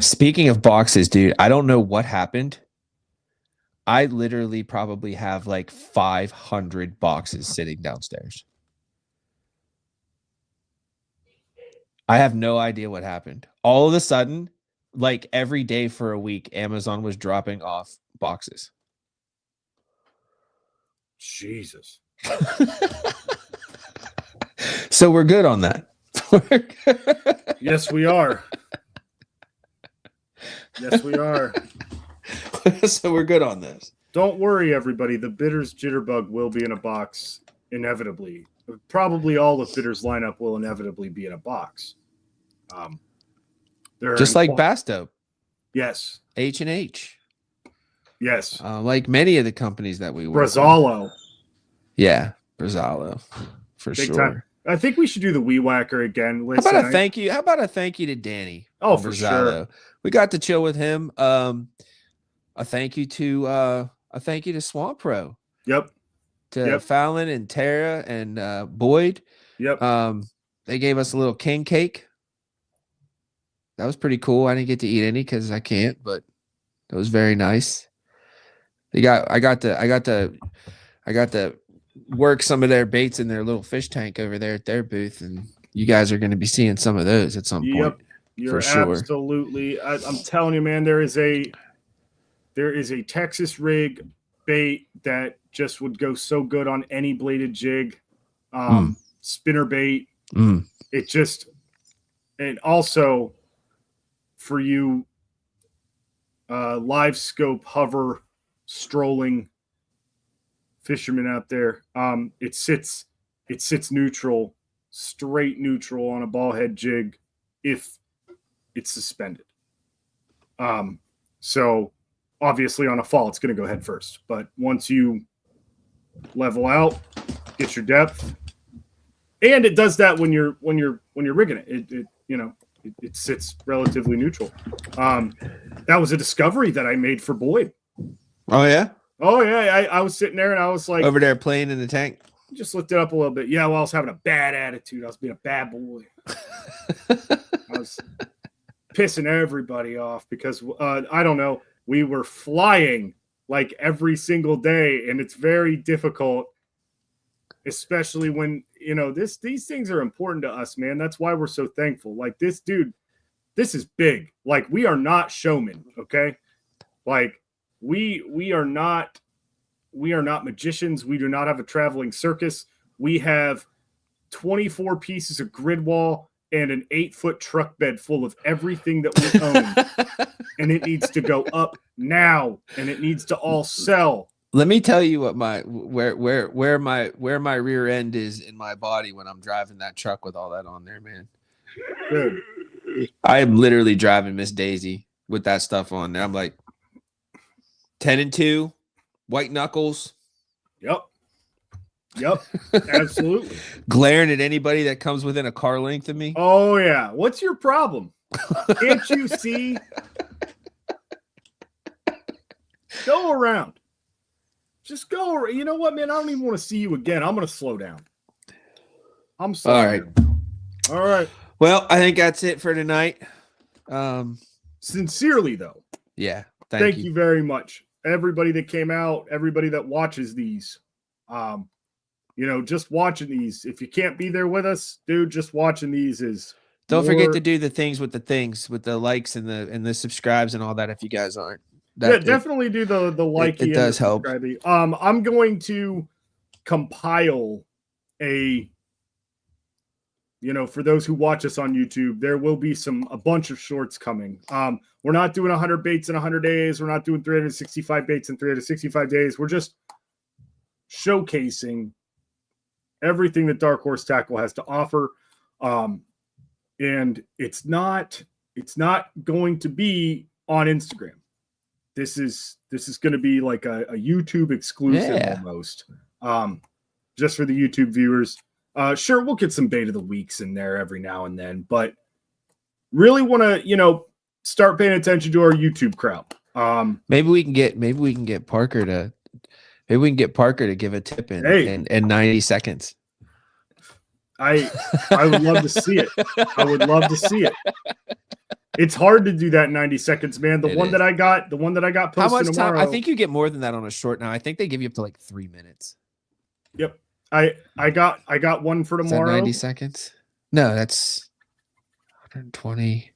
Speaking of boxes, dude, I don't know what happened. I literally probably have like 500 boxes sitting downstairs. I have no idea what happened. All of a sudden, like every day for a week, Amazon was dropping off boxes. Jesus. So we're good on that. Yes, we are. Yes, we are. So we're good on this. Don't worry, everybody. The Bitters Jitterbug will be in a box inevitably. Probably all of Bitters lineup will inevitably be in a box. Just like Bass Dope. Yes. H&H. Yes. Like many of the companies that we work with. Brazzalo. Yeah, Brazzalo. For Big sure. Time. I think we should do the Wee Whacker again. Listen, How about a thank you? How about a thank you to Danny? Oh, for sure. We got to chill with him. A thank you to Swamp Pro. Yep. To Fallon and Tara and Boyd. Yep. They gave us a little king cake. That was pretty cool. I didn't get to eat any because I can't, but it was very nice. I got to work some of their baits in their little fish tank over there at their booth, and you guys are going to be seeing some of those at some point. You're for sure. Absolutely. I'm telling you, man, there is a Texas rig bait that just would go so good on any bladed jig. Spinner bait. It just, and also for you live scope hover strolling fishermen out there, it sits neutral, straight neutral on a ball head jig if it's suspended. So obviously on a fall it's going to go head first, but once you level out, get your depth, and it does that when you're rigging it, it sits relatively neutral. That was a discovery that I made for Boyd. Oh yeah. I was sitting there and I was like, over there playing in the tank. Just looked it up a little bit. Yeah, well, I was having a bad attitude. I was being a bad boy. I was pissing everybody off because I don't know. We were flying like every single day, and it's very difficult, especially when these things are important to us, man. That's why we're so thankful. Like this dude, this is big. Like we are not showmen, okay? Like we are not magicians. We do not have a traveling circus. We have 24 pieces of grid wall and an 8-foot truck bed full of everything that we own. And it needs to go up now, and it needs to all sell. Let me tell you what where my rear end is in my body when I'm driving that truck with all that on there, man. Good. I am literally driving Miss Daisy with that stuff on there. I'm like 10-2, white knuckles. Yep, absolutely. Glaring at anybody that comes within a car length of me. Oh, yeah. What's your problem? Can't you see? Go around. Just go. You know what, man? I don't even want to see you again. I'm going to slow down. I'm sorry. All right. All right. Well, I think that's it for tonight. Sincerely, though. Yeah. Thank you very much. Everybody that came out, everybody that watches these. Just watching these. If you can't be there with us, dude, just watching these is. Don't forget to do the things with the likes and the subscribes and all that if you guys aren't. Definitely do the like. It does help. I'm going to compile for those who watch us on YouTube, there will be a bunch of shorts coming. We're not doing 100 baits in 100 days. We're not doing 365 baits in 365 days. We're just showcasing everything that Dark Horse Tackle has to offer. And it's not going to be on Instagram. This is going to be like a YouTube exclusive almost. Just for the YouTube viewers. Sure, we'll get some bait of the weeks in there every now and then, but really want to, start paying attention to our YouTube crowd. Maybe we can get Parker to give a tip in 90 seconds. I would love to see it. I would love to see it. It's hard to do that in 90 seconds, man. The one that I got posted How much time? tomorrow. I think you get more than that on a short now. I think they give you up to like 3 minutes. Yep. I got one for tomorrow. Is that 90 seconds? No, that's 120.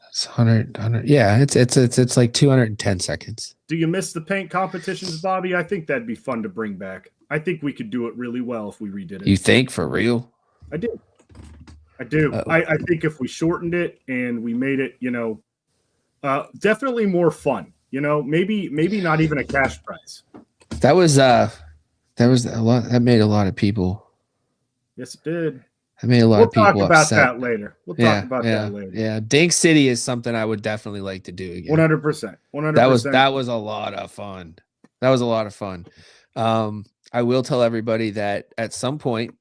That's 100. Yeah, it's like 210 seconds. Do you miss the paint competitions, Bobby? I think that'd be fun to bring back. I think we could do it really well if we redid it. You think, for real? I do. I think if we shortened it and we made it, definitely more fun. Maybe not even a cash prize. That was a lot. That made a lot of people. Yes, it did. That made a lot of people upset. We'll talk about that later. That later. Yeah, Dink City is something I would definitely like to do again. 100%. That was a lot of fun. I will tell everybody that at some point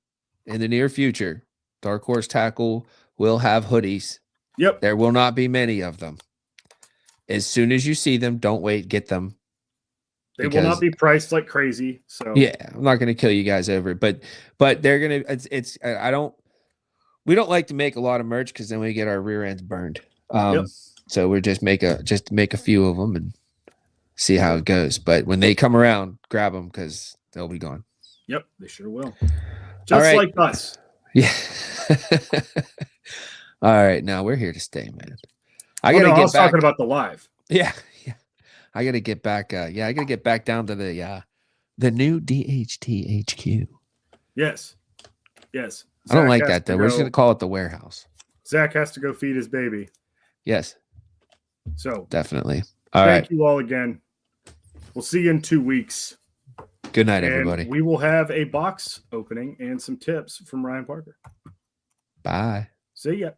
in the near future, Dark Horse Tackle will have hoodies. Yep. There will not be many of them. As soon as you see them, don't wait, get them. They will not be priced like crazy. So yeah, I'm not going to kill you guys over it, but they're going to, we don't like to make a lot of merch because then we get our rear ends burned. So we're just make a few of them and see how it goes. But when they come around, grab them because they'll be gone. Yep, they sure will. Just like us. Yeah. All right, now we're here to stay, man. I was talking about the live. Yeah. I got to get back. I got to get back down to the new DHT HQ. Yes. I don't like that though. We're just gonna call it the warehouse. Zach has to go feed his baby. Yes. So definitely. All right. Thank you all again. We'll see you in 2 weeks. Good night, everybody. We will have a box opening and some tips from Ryan Parker. Bye. See ya.